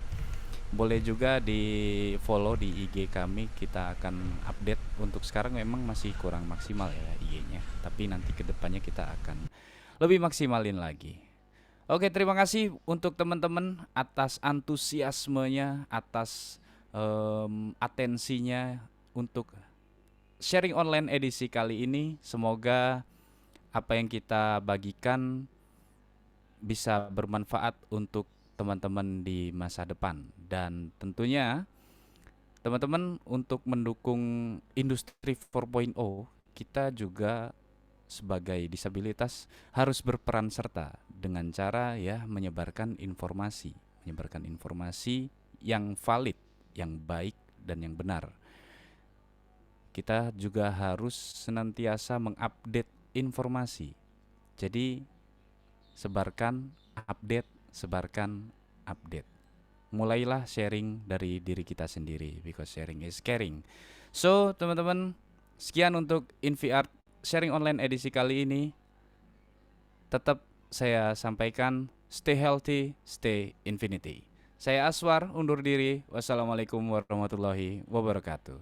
Boleh juga di follow di IG kami, kita akan update. Untuk sekarang memang masih kurang maksimal ya IG-nya, tapi nanti kedepannya kita akan lebih maksimalin lagi. Oke, terima kasih untuk teman-teman atas antusiasmenya, atas atensinya untuk sharing online edisi kali ini. Semoga apa yang kita bagikan bisa bermanfaat untuk teman-teman di masa depan. Dan tentunya teman-teman untuk mendukung industri 4.0, kita juga sebagai disabilitas harus berperan serta dengan cara ya menyebarkan informasi yang valid, yang baik dan yang benar. Kita juga harus senantiasa mengupdate informasi. Jadi sebarkan update. Mulailah sharing dari diri kita sendiri, because sharing is caring. So, teman-teman, sekian untuk InVR sharing online edisi kali ini. Tetap saya sampaikan stay healthy, stay infinity. Saya Aswar undur diri. Wassalamualaikum warahmatullahi wabarakatuh.